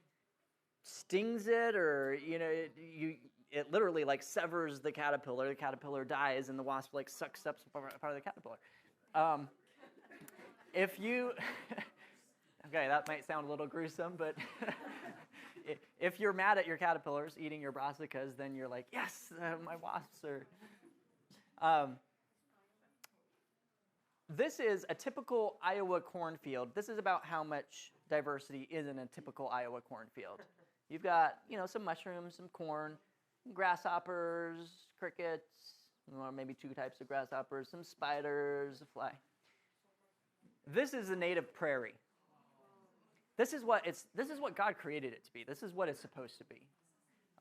stings it, or it literally like severs the caterpillar dies, and the wasp like sucks up part of the caterpillar. If you okay, that might sound a little gruesome, but if you're mad at your caterpillars eating your brassicas, then you're like, yes, my wasps are. This is a typical Iowa cornfield. This is about how much diversity is in a typical Iowa cornfield. You've got, some mushrooms, some corn, grasshoppers, crickets, or maybe 2 types of grasshoppers, some spiders, a fly. This is a native prairie. This is what God created it to be. This is what it's supposed to be.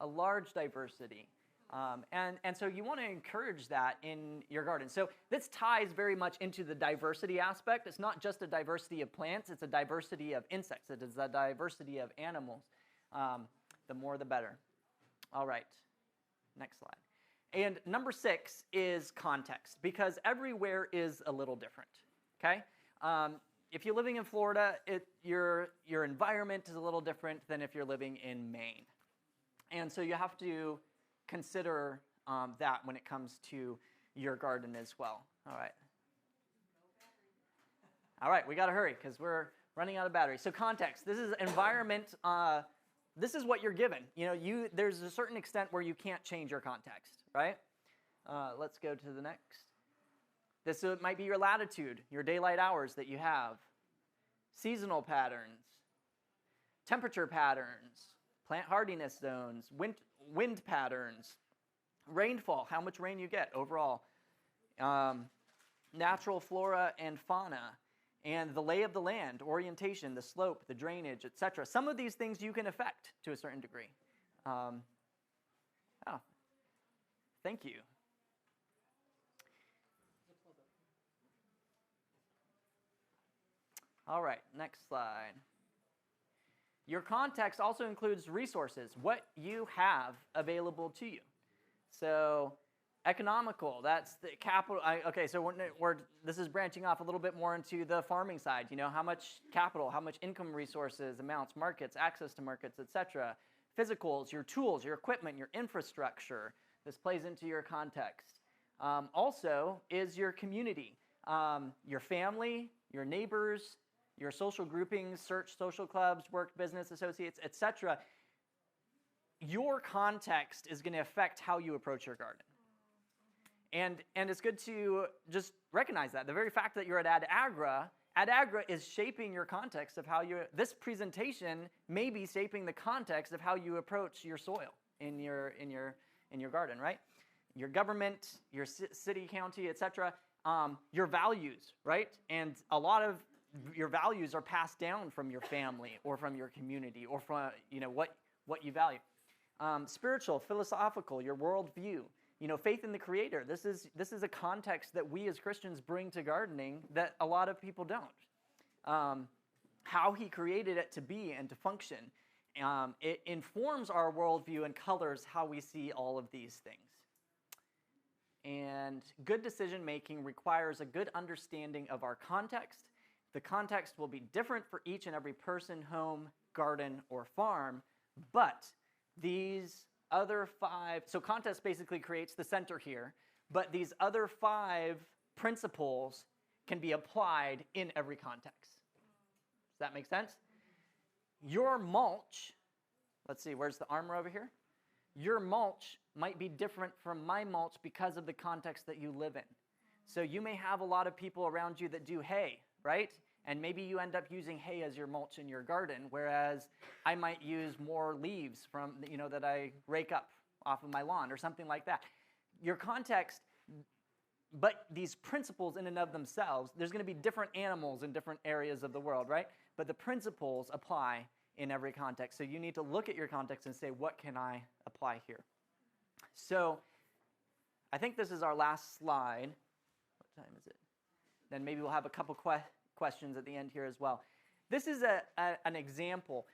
A large diversity. And so you want to encourage that in your garden. So this ties very much into the diversity aspect. It's not just a diversity of plants, it's a diversity of insects. It is a diversity of animals. The more the better. All right, next slide. And number 6 is context, because everywhere is a little different, okay? If you're living in Florida, your environment is a little different than if you're living in Maine. And so you have to consider that when it comes to your garden as well. All right. All right, we got to hurry because we're running out of battery. So context, this is environment. This is what you're given. You know, there's a certain extent where you can't change your context, right? Let's go to the next. This might be your latitude, your daylight hours that you have, seasonal patterns, temperature patterns, plant hardiness zones, wind patterns, rainfall, how much rain you get overall, natural flora and fauna, and the lay of the land, orientation, the slope, the drainage, etc. Some of these things you can affect to a certain degree. Thank you. All right, next slide. Your context also includes resources, what you have available to you. So economical, that's the capital. Okay, so this is branching off a little bit more into the farming side. You know, how much capital, how much income resources, amounts, markets, access to markets, etc. Physicals, your tools, your equipment, your infrastructure. This plays into your context. Also is your community, your family, your neighbors, your social groupings, church, social clubs, work, business, associates, etc. Your context is going to affect how you approach your garden. And it's good to just recognize that. The very fact that you're at Ad Agra is shaping your context of how this presentation may be shaping the context of how you approach your soil in your garden, right? Your government, your city, county, etc. Your values, right? And a lot of your values are passed down from your family or from your community or from what you value. Spiritual, philosophical, your worldview, faith in the Creator. This is a context that we as Christians bring to gardening that a lot of people don't. How He created it to be and to function. It informs our worldview and colors how we see all of these things. And good decision making requires a good understanding of our context. The context will be different for each and every person, home, garden, or farm, but these other 5, so context basically creates the center here, but these other 5 principles can be applied in every context. Does that make sense? Your mulch, let's see, where's the armor over here? Your mulch might be different from my mulch because of the context that you live in. So you may have a lot of people around you that do hay, right? And maybe you end up using hay as your mulch in your garden, whereas I might use more leaves from, that I rake up off of my lawn or something like that. Your context, but these principles in and of themselves, there's going to be different animals in different areas of the world, right? But the principles apply in every context. So you need to look at your context and say, what can I apply here? So I think this is our last slide. What time is it? Then maybe we'll have a couple questions at the end here as well. This is an example.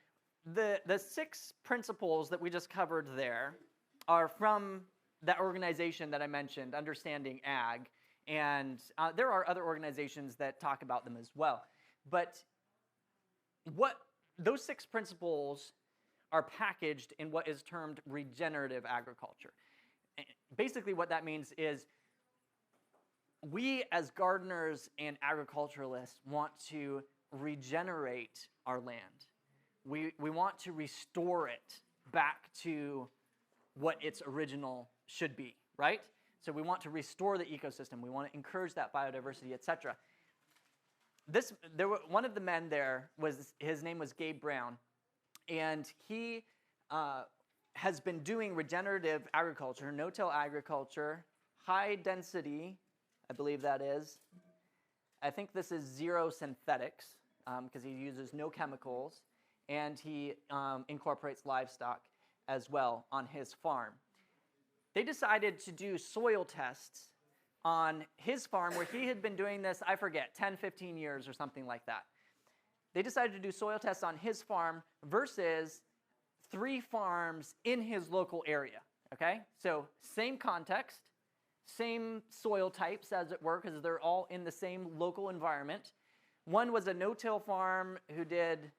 The 6 principles that we just covered there are from that organization that I mentioned, Understanding Ag, and there are other organizations that talk about them as well. But those 6 principles are packaged in what is termed regenerative agriculture. Basically what that means is we as gardeners and agriculturalists want to regenerate our land. We want to restore it back to what its original should be, right? So we want to restore the ecosystem. We want to encourage that biodiversity, etc. One of the men there, his name was Gabe Brown, and he has been doing regenerative agriculture, no-till agriculture, high density, I believe that is. I think this is zero synthetics because he uses no chemicals, and he incorporates livestock as well on his farm. they decided to do soil tests on his farm where he had been doing this, I forget, 10, 15 years or something like that. They decided to do soil tests on his farm versus 3 farms in his local area, okay? So same context, same soil types, as it were, because they're all in the same local environment. One was a no-till farm who did,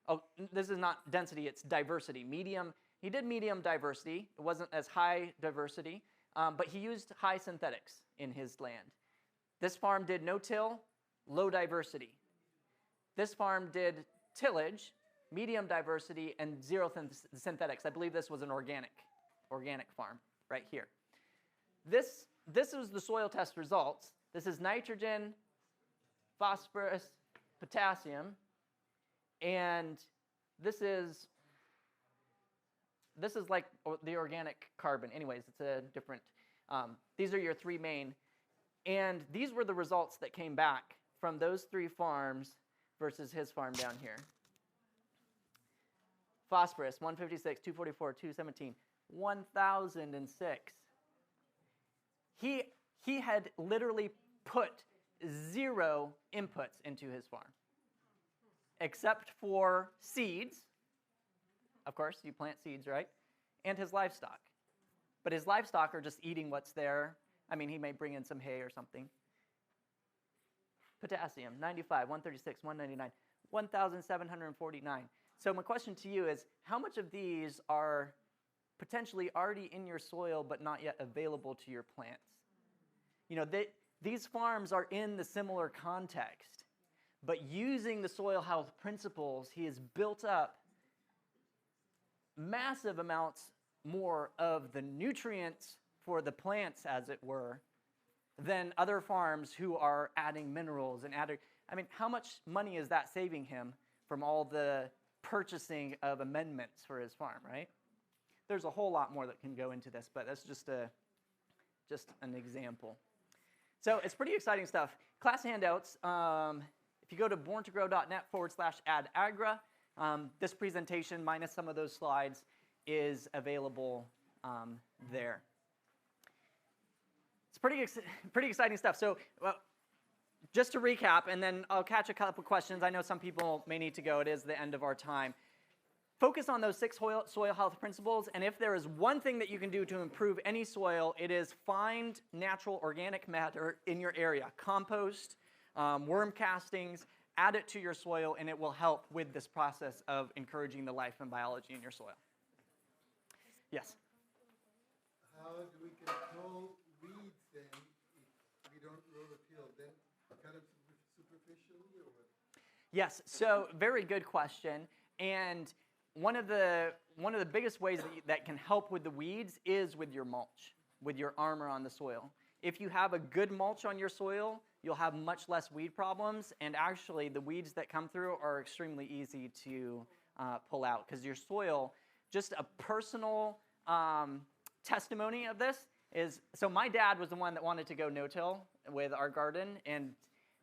oh, this is not density, it's diversity, medium. He did medium diversity. It wasn't as high diversity, but he used high synthetics in his land. This farm did no-till, low diversity. This farm did tillage, medium diversity, and zero synthetics. I believe this was an organic farm right here. This was the soil test results. This is nitrogen, phosphorus, potassium, and this is like the organic carbon. Anyways, it's a different, these are your 3 main, and these were the results that came back from those 3 farms versus his farm down here. Phosphorus, 156, 244, 217, 1,006. He had literally put 0 inputs into his farm, except for seeds. Of course, you plant seeds, right? And his livestock. But his livestock are just eating what's there. I mean, he may bring in some hay or something. Potassium, 95, 136, 199, 1,749. So my question to you is, how much of these are potentially already in your soil but not yet available to your plants? You know, these farms are in the similar context, but using the soil health principles, he has built up massive amounts more of the nutrients for the plants, as it were, than other farms who are adding minerals and adding. I mean, how much money is that saving him from all the purchasing of amendments for his farm, right? There's a whole lot more that can go into this, but that's just an example. So it's pretty exciting stuff. Class handouts, if you go to borntogrow.net/add-agra, this presentation minus some of those slides is available there. It's pretty exciting stuff. So just to recap, and then I'll catch a couple questions. I know some people may need to go. It is the end of our time. Focus on those 6 soil health principles, and if there is one thing that you can do to improve any soil, it is find natural organic matter in your area. Compost, worm castings, add it to your soil, and it will help with this process of encouraging the life and biology in your soil. Yes? How do we control weeds then if we don't rototill? Then cut them superficially or what? Yes, so very good question. And one of the biggest ways that can help with the weeds is with your mulch, with your armor on the soil. If you have a good mulch on your soil, you'll have much less weed problems, and actually the weeds that come through are extremely easy to pull out, because your soil, just a personal testimony of this is, so my dad was the one that wanted to go no-till with our garden, and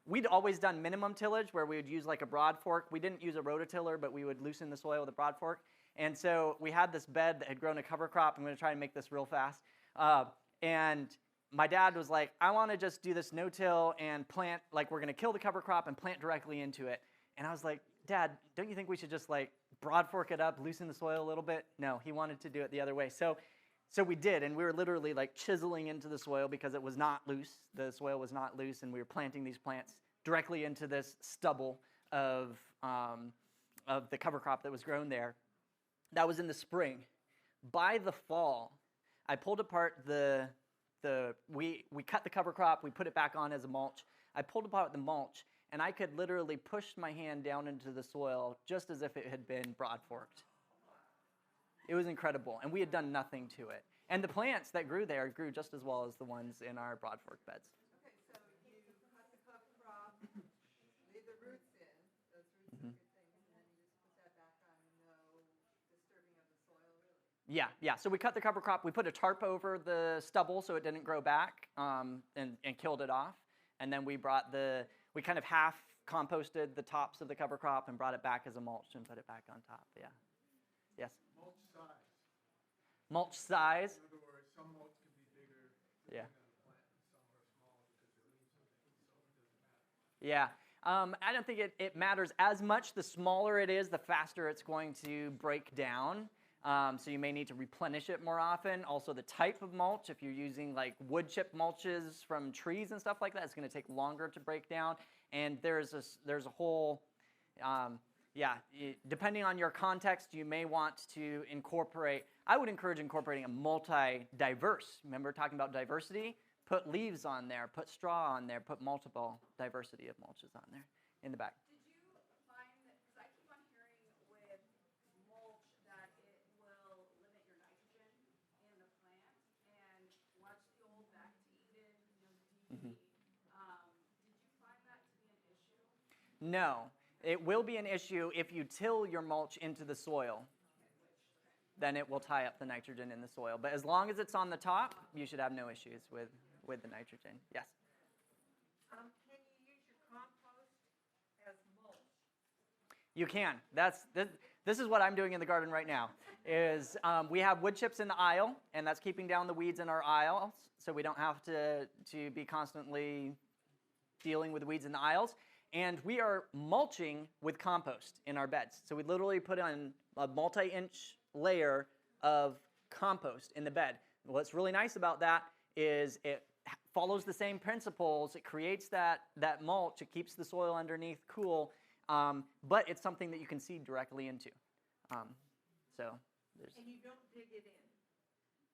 we'd always done minimum tillage where we would use like a broad fork. We didn't use a rototiller, but we would loosen the soil with a broad fork. And so we had this bed that had grown a cover crop. I'm going to try and make this real fast. And my dad was like, I want to just do this no-till and plant, like we're going to kill the cover crop and plant directly into it. And I was like, Dad, don't you think we should just like broad fork it up, loosen the soil a little bit? No, he wanted to do it the other way. So we did, and we were literally like chiseling into the soil because it was not loose. The soil was not loose, and we were planting these plants directly into this stubble of the cover crop that was grown there. That was in the spring. By the fall, I pulled apart we cut the cover crop, we put it back on as a mulch. I pulled apart the mulch, and I could literally push my hand down into the soil just as if it had been broad forked. It was incredible, and we had done nothing to it. And the plants that grew there grew just as well as the ones in our broad fork beds. Okay, so you cut the cover crop, leave the roots in. Those roots are a good thing, and then you just put that back on, no disturbing of the soil, really. Yeah. So we cut the cover crop. We put a tarp over the stubble so it didn't grow back, and killed it off. And then we kind of half composted the tops of the cover crop and brought it back as a mulch and put it back on top. Yeah. Yes? Mulch size. Mulch size. In other words, some mulch can be bigger Yeah. depending on the plant, and some are small because they're leaves on it, so it doesn't matter. Yeah. I don't think it matters as much. The smaller it is, the faster it's going to break down. So you may need to replenish it more often. Also, the type of mulch, if you're using like wood chip mulches from trees and stuff like that, it's going to take longer to break down. And there's a whole, depending on your context, you may want to incorporate. I would encourage incorporating a multi-diverse. Remember talking about diversity? Put leaves on there, put straw on there, put multiple diversity of mulches on there in the back. Did you find that, because I keep on hearing with mulch that it will limit your nitrogen in the plant, and watch the old back to Eden, DE. Did you find that to be an issue? No, it will be an issue if you till your mulch into the soil. Then it will tie up the nitrogen in the soil. But as long as it's on the top, you should have no issues with the nitrogen. Yes? Can you use your compost as mulch? You can. This is what I'm doing in the garden right now. Is we have wood chips in the aisle, and that's keeping down the weeds in our aisles, so we don't have to be constantly dealing with the weeds in the aisles. And we are mulching with compost in our beds. So we literally put on a multi-inch layer of compost in the bed. What's really nice about that is it follows the same principles. It creates that mulch. It keeps the soil underneath cool, but it's something that you can seed directly into. So there's. And you don't dig it in?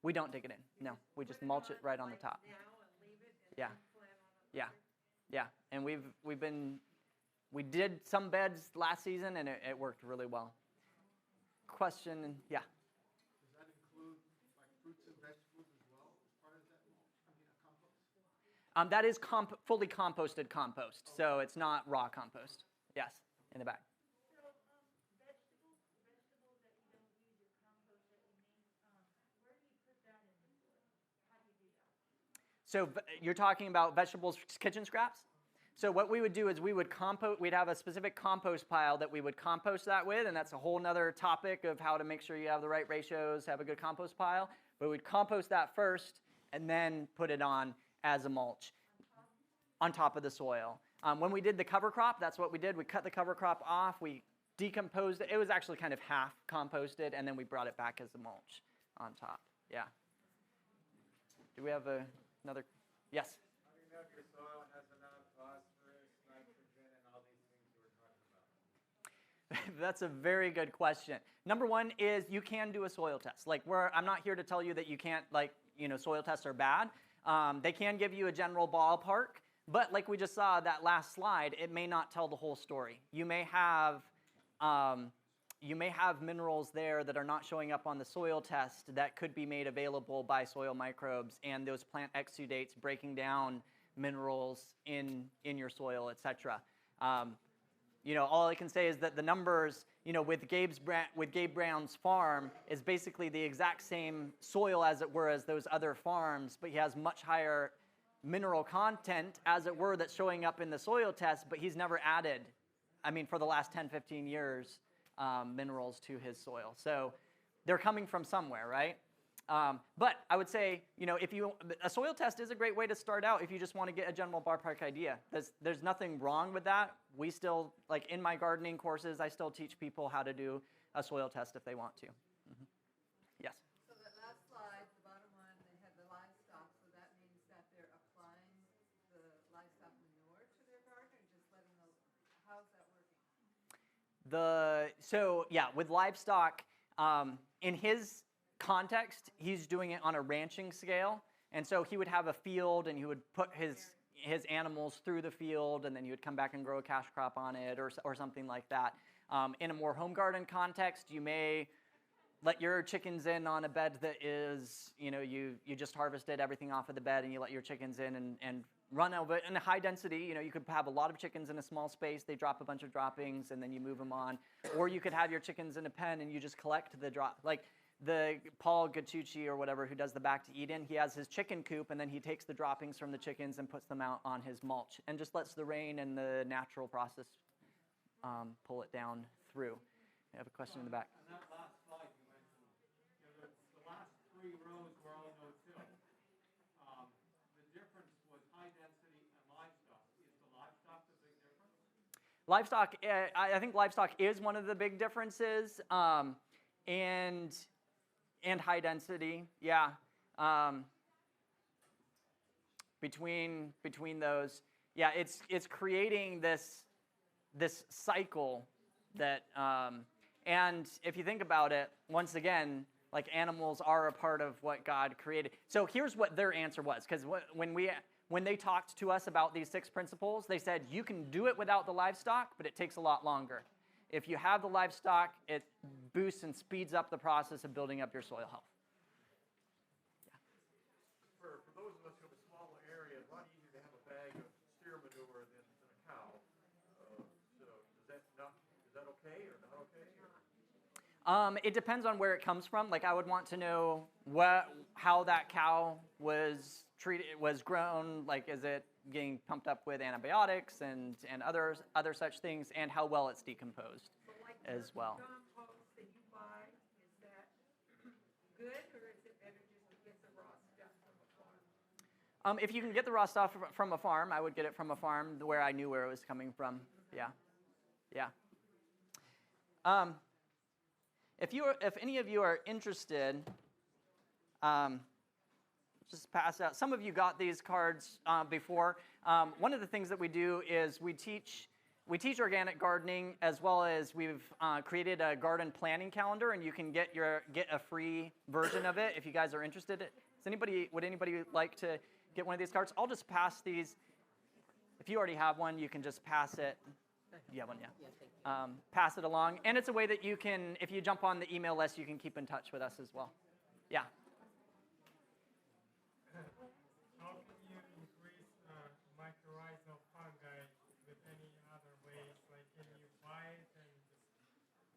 We don't dig it in. No, we just mulch it right on the top. Now and leave it and Yeah. then plant on it Yeah, later? and we did some beds last season, and it worked really well. Question, yeah. Does that include like fruits and vegetables as well as part of that mulch? I mean, a compost? That is fully composted compost, so it's not raw compost. Yes, in the back. So, vegetables that you don't use your compost that you make, where do you put that in the soil? How do you do that? So you're talking about vegetables, kitchen scraps? So what we would do is we'd have a specific compost pile that we would compost that with, and that's a whole nother topic of how to make sure you have the right ratios, have a good compost pile. But we'd compost that first and then put it on as a mulch on top of the soil. When we did the cover crop, that's what we did. We cut the cover crop off, we decomposed it. It was actually kind of half composted, and then we brought it back as a mulch on top. Yeah. Do we have another? Yes? How do you know if your soil has enough phosphorus, nitrogen, and all these things you were talking about? That's a very good question. Number one is you can do a soil test. I'm not here to tell you that you can't, soil tests are bad. They can give you a general ballpark, but like we just saw that last slide, it may not tell the whole story. You may have minerals there that are not showing up on the soil test that could be made available by soil microbes, and those plant exudates breaking down minerals in your soil, etc. All I can say is that the numbers, with Gabe Brown's farm is basically the exact same soil as it were as those other farms, but he has much higher mineral content as it were that's showing up in the soil test, but he's never added, for the last 10, 15 years, minerals to his soil. So they're coming from somewhere, right? But I would say, a soil test is a great way to start out if you just want to get a general ballpark idea. There's nothing wrong with that. We still, in my gardening courses, I still teach people how to do a soil test if they want to. Yes? So that last slide, the bottom one, they had the livestock, so that means that they're applying the livestock manure to their garden, or just letting those, how's that working? With livestock, in his context, he's doing it on a ranching scale, and so he would have a field, and he would put his animals through the field, and then he would come back and grow a cash crop on it, or something like that. In a more home garden context, you may let your chickens in on a bed that is, you just harvested everything off of the bed, and you let your chickens in and run over it in a high density. You could have a lot of chickens in a small space. They drop a bunch of droppings, and then you move them on. Or you could have your chickens in a pen, and you just collect the drop. Like the Paul Gattucci or whatever who does the Back to Eden, he has his chicken coop, and then he takes the droppings from the chickens and puts them out on his mulch, and just lets the rain and the natural process pull it down through. I have a question in the back. On that last slide you mentioned, the last 3 rows were all no-till. Livestock, I think livestock is one of the big differences, and high density, yeah. Between those, yeah, it's creating this cycle that, and if you think about it, once again, like animals are a part of what God created. So here's what their answer was, because when they talked to us about these 6 principles, they said you can do it without the livestock, but it takes a lot longer. If you have the livestock, it boosts and speeds up the process of building up your soil health. For those of us who have a small area, it's a lot easier to have a bag of steer manure than a cow. So is that okay or not okay? It depends on where it comes from. Like I would want to know how that cow was treated, was grown. Like, is it getting pumped up with antibiotics and other such things, and how well it's decomposed as well. Compost that you buy, is that good, or is it better just to get the raw stuff from a farm? If you can get the raw stuff from a farm, I would get it from a farm where I knew where it was coming from. Yeah, yeah. If any of you are interested, just pass out. Some of you got these cards before. One of the things that we do is we teach organic gardening, as well as we've created a garden planning calendar, and you can get a free version of it if you guys are interested. Would anybody like to get one of these cards? I'll just pass these. If you already have one, you can just pass it. You have one, yeah. Pass it along, and it's a way that you can, if you jump on the email list, you can keep in touch with us as well. Yeah. How can you increase mycorrhizal fungi with any other ways? Like, can you buy it and just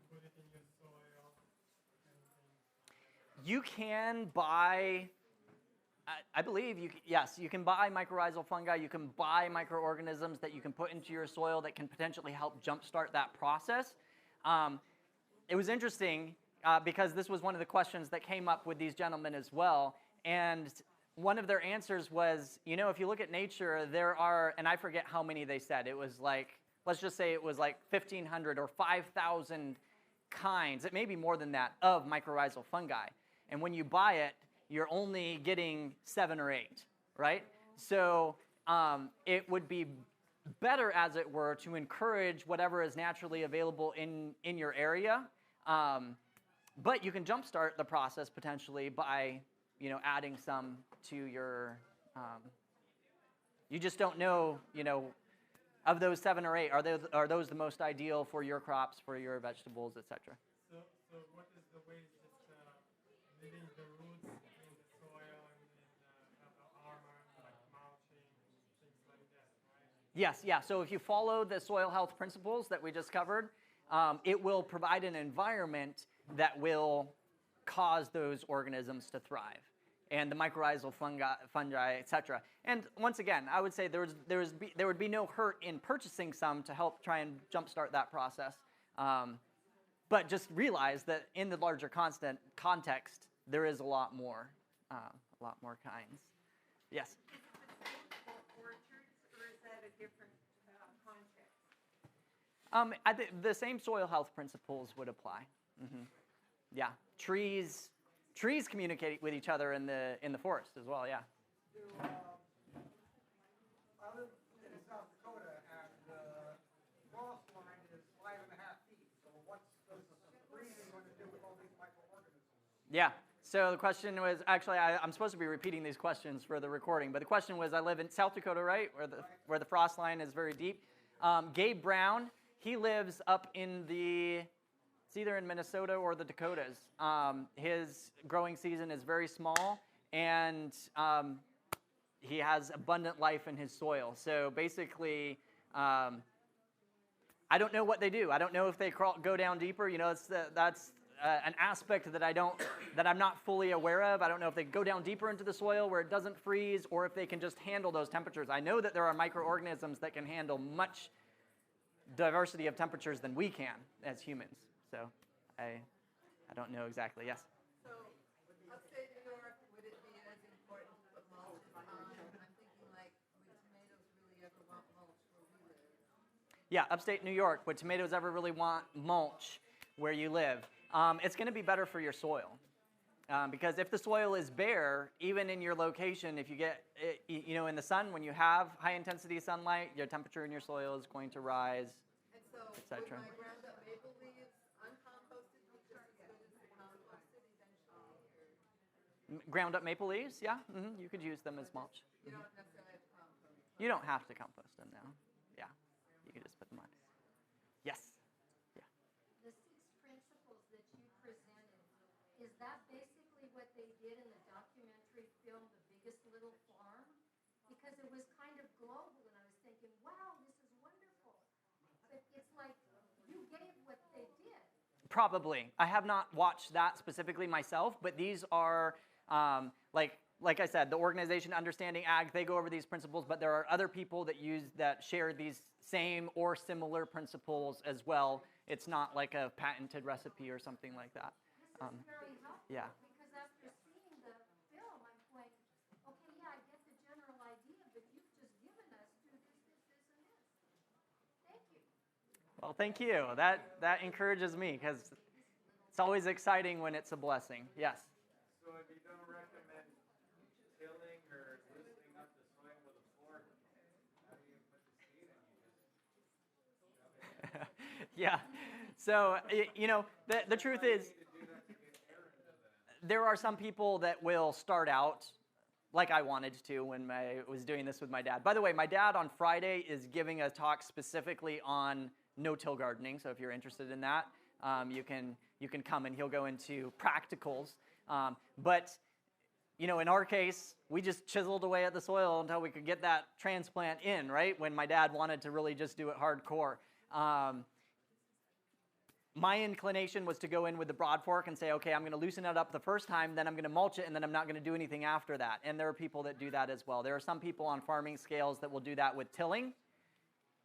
put it in your soil? You can buy, I believe, yes, you can buy mycorrhizal fungi. You can buy microorganisms that you can put into your soil that can potentially help jumpstart that process. It was interesting because this was one of the questions that came up with these gentlemen as well. And one of their answers was, if you look at nature, there are, and I forget how many they said. It was like, let's just say it was like 1,500 or 5,000 kinds, it may be more than that, of mycorrhizal fungi. And when you buy it, you're only getting 7 or 8, right? So it would be better, as it were, to encourage whatever is naturally available in your area. But you can jumpstart the process potentially by, adding some to your. You just don't know, of those 7 or 8, are those the most ideal for your crops, for your vegetables, etc. So what is the way, just leaving the roots in the soil and have the armor, like mulching and things like that, right? Yes, yeah. So if you follow the soil health principles that we just covered, it will provide an environment that will cause those organisms to thrive, and the mycorrhizal fungi, etc. And once again, I would say there would be no hurt in purchasing some to help try and jumpstart that process. But just realize that in the larger context, there is a lot more kinds. Yes. For orchards, or is that a different context? I think the same soil health principles would apply. Mm-hmm. Yeah, trees communicate with each other in the forest as well. Yeah. I live in South Dakota, and the frost line is 5.5 feet. So what's the freezing going to do with all these microorganisms? Yeah. So the question was, actually, I'm supposed to be repeating these questions for the recording, but the question was, I live in South Dakota, right, where the frost line is very deep. Gabe Brown, he lives up in it's either in Minnesota or the Dakotas. His growing season is very small, and he has abundant life in his soil. So basically, I don't know what they do. I don't know if they go down deeper. That's an aspect that I'm not fully aware of. I don't know if they go down deeper into the soil where it doesn't freeze, or if they can just handle those temperatures. I know that there are microorganisms that can handle much diversity of temperatures than we can as humans. So I don't know exactly. Yes. So, upstate New York, would it be as important to put mulch on? I'm thinking like, would tomatoes really ever want mulch where we live? Yeah, upstate New York, would tomatoes ever really want mulch where you live? It's going to be better for your soil. Because if the soil is bare, even in your location, if you get, in the sun, when you have high intensity sunlight, your temperature in your soil is going to rise, And so et with cetera. my ground up maple leaves, uncomposted, will just as good as composted eventually. Ground up maple leaves, yeah, you could use them as mulch. You don't necessarily have to compost. You don't have to compost them now. Yeah, you can just put them on. Yes. Yeah. The 6 principles that you presented, is that basically what they did in the documentary film, The Biggest Little Farm? Because it was kind of global, and I was thinking, wow, this is wonderful. But it's like you gave what they did. Probably. I have not watched that specifically myself, but these are, like I said, the organization Understanding Ag, they go over these principles, but there are other people that share these same or similar principles as well. It's not like a patented recipe or something like that. This is very helpful. Yeah. Because after seeing the film, I'm going, okay, yeah, I get the general idea, but you've just given us do this, and this. Thank you. Well, thank you. That encourages me because it's always exciting when it's a blessing. Yes. So if you don't recommend tilling or loosening up the soil with a fork, how do you put the seed in? You just shove it in? Yeah. So, the truth is, there are some people that will start out like I wanted to when I was doing this with my dad. By the way, my dad on Friday is giving a talk specifically on no-till gardening. So if you're interested in that, you can come and he'll go into practicals. But in our case, we just chiseled away at the soil until we could get that transplant in, right? When my dad wanted to really just do it hardcore. My inclination was to go in with the broad fork and say, okay, I'm going to loosen it up the first time, then I'm going to mulch it, and then I'm not going to do anything after that. And there are people that do that as well. There are some people on farming scales that will do that with tilling.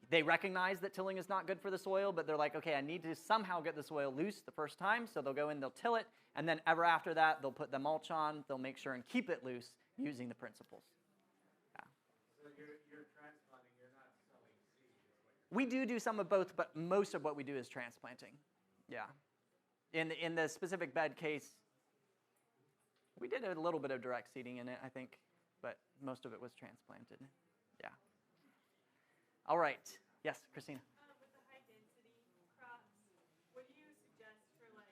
They recognize that tilling is not good for the soil, but they're like, okay, I need to somehow get the soil loose the first time, so they'll go in, they'll till it, and then ever after that, they'll put the mulch on, they'll make sure and keep it loose using the principles. Yeah. So you're transplanting, you're not sowing seed. We do some of both, but most of what we do is transplanting. Yeah. In the specific bed case, we did a little bit of direct seeding in it, I think, but most of it was transplanted. Yeah. All right. Yes, Christina. With the high density crops, what do you suggest for say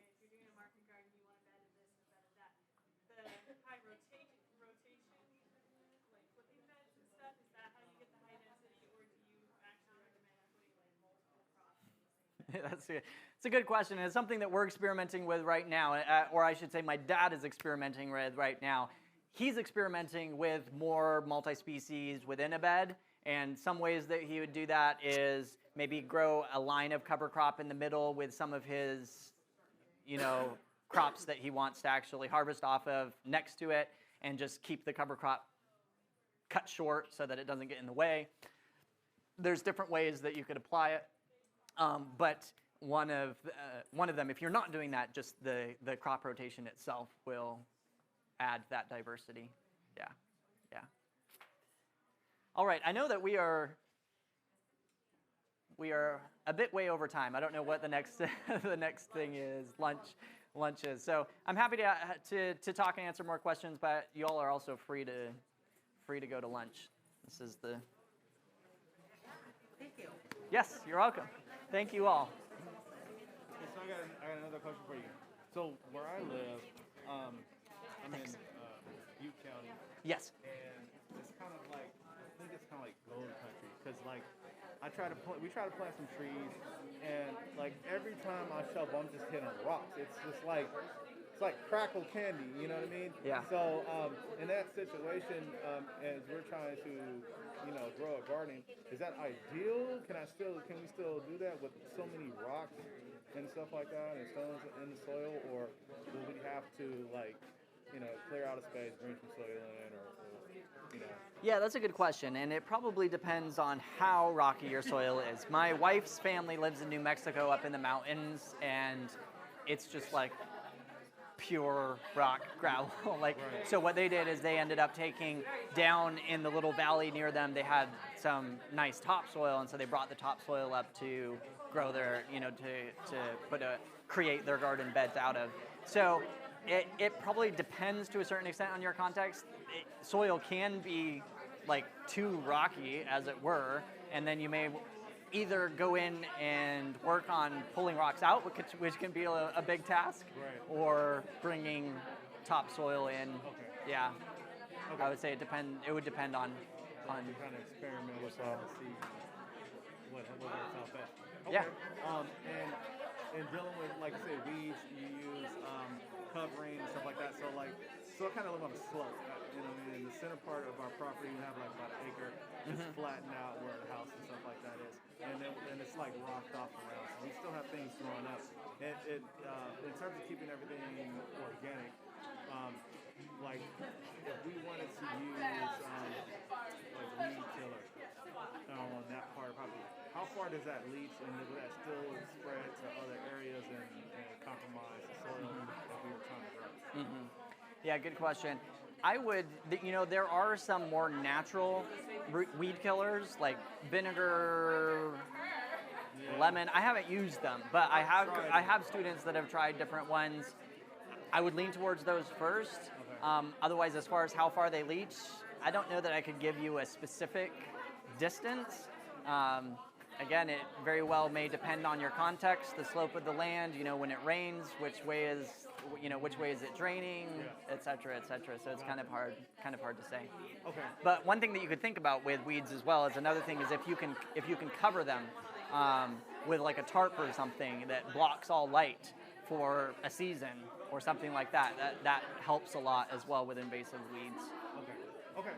if you're doing a market garden, you want a bed of this and a bed of that, the high rotation, like flipping beds and stuff, is that how you get the high density, or do you actually recommend putting multiple crops in the same? It's a good question, and it's something that we're experimenting with right now, or I should say my dad is experimenting with right now. He's experimenting with more multi-species within a bed, and some ways that he would do that is maybe grow a line of cover crop in the middle with some of his, crops that he wants to actually harvest off of next to it, and just keep the cover crop cut short so that it doesn't get in the way. There's different ways that you could apply it, but one of them, if you're not doing that, just the crop rotation itself will add that diversity. Yeah. All right, I know that we are a bit way over time. I don't know what the next the next thing is. Lunch is. So I'm happy to talk and answer more questions, but you all are also free to go to lunch. This is the. Thank you. Yes, you're welcome. Thank you all. Okay, so I got another question for you. So where I live, I'm in Butte County. Yes. And it's kind of like, I think it's kind of like gold country, because like we try to plant some trees, and like every time I shovel, I'm just hitting rocks. It's just like crackle candy, you know what I mean? Yeah. So in that situation, as we're trying to, grow a garden, is that ideal? Can we still do that with so many rocks and stuff like that, and stones in the soil, or will we have to clear out a space, bring some soil in, or? Yeah, that's a good question, and it probably depends on how rocky your soil is. My wife's family lives in New Mexico up in the mountains, and it's just like pure rock gravel. Like, so what they did is they ended up taking down in the little valley near them, they had some nice topsoil, and so they brought the topsoil up to grow their, to create their garden beds out of. So it probably depends to a certain extent on your context. Soil can be like too rocky, as it were, and then you may either go in and work on pulling rocks out, which can be a big task, or bringing topsoil in. Yeah, I would say it would depend on kind of experiment with that to see what works out best. Okay. Yeah. And dealing with, like I say, weeds, you use covering and stuff like that. So I kind of live on a slope. You know, in the center part of our property, we have like about an acre, just flattened out where the house and stuff like that is, and it's like rocked off around. So we still have things growing up. And in terms of keeping everything organic, like if we wanted to use like weed killer on that part of property, how far does that leach, and will that still spread to other areas and compromise the soil that we were trying to grow? Yeah, good question. I would, there are some more natural weed killers like vinegar, lemon. I haven't used them, but I have students that have tried different ones. I would lean towards those first. Otherwise, as far as how far they leach, I don't know that I could give you a specific distance. Again, it very well may depend on your context, the slope of the land, when it rains, which way is it draining, et cetera, et cetera. So it's kind of hard to say. Okay. But one thing that you could think about with weeds as well is another thing is if you can cover them with like a tarp or something that blocks all light for a season or something like that, that helps a lot as well with invasive weeds. Okay. Okay.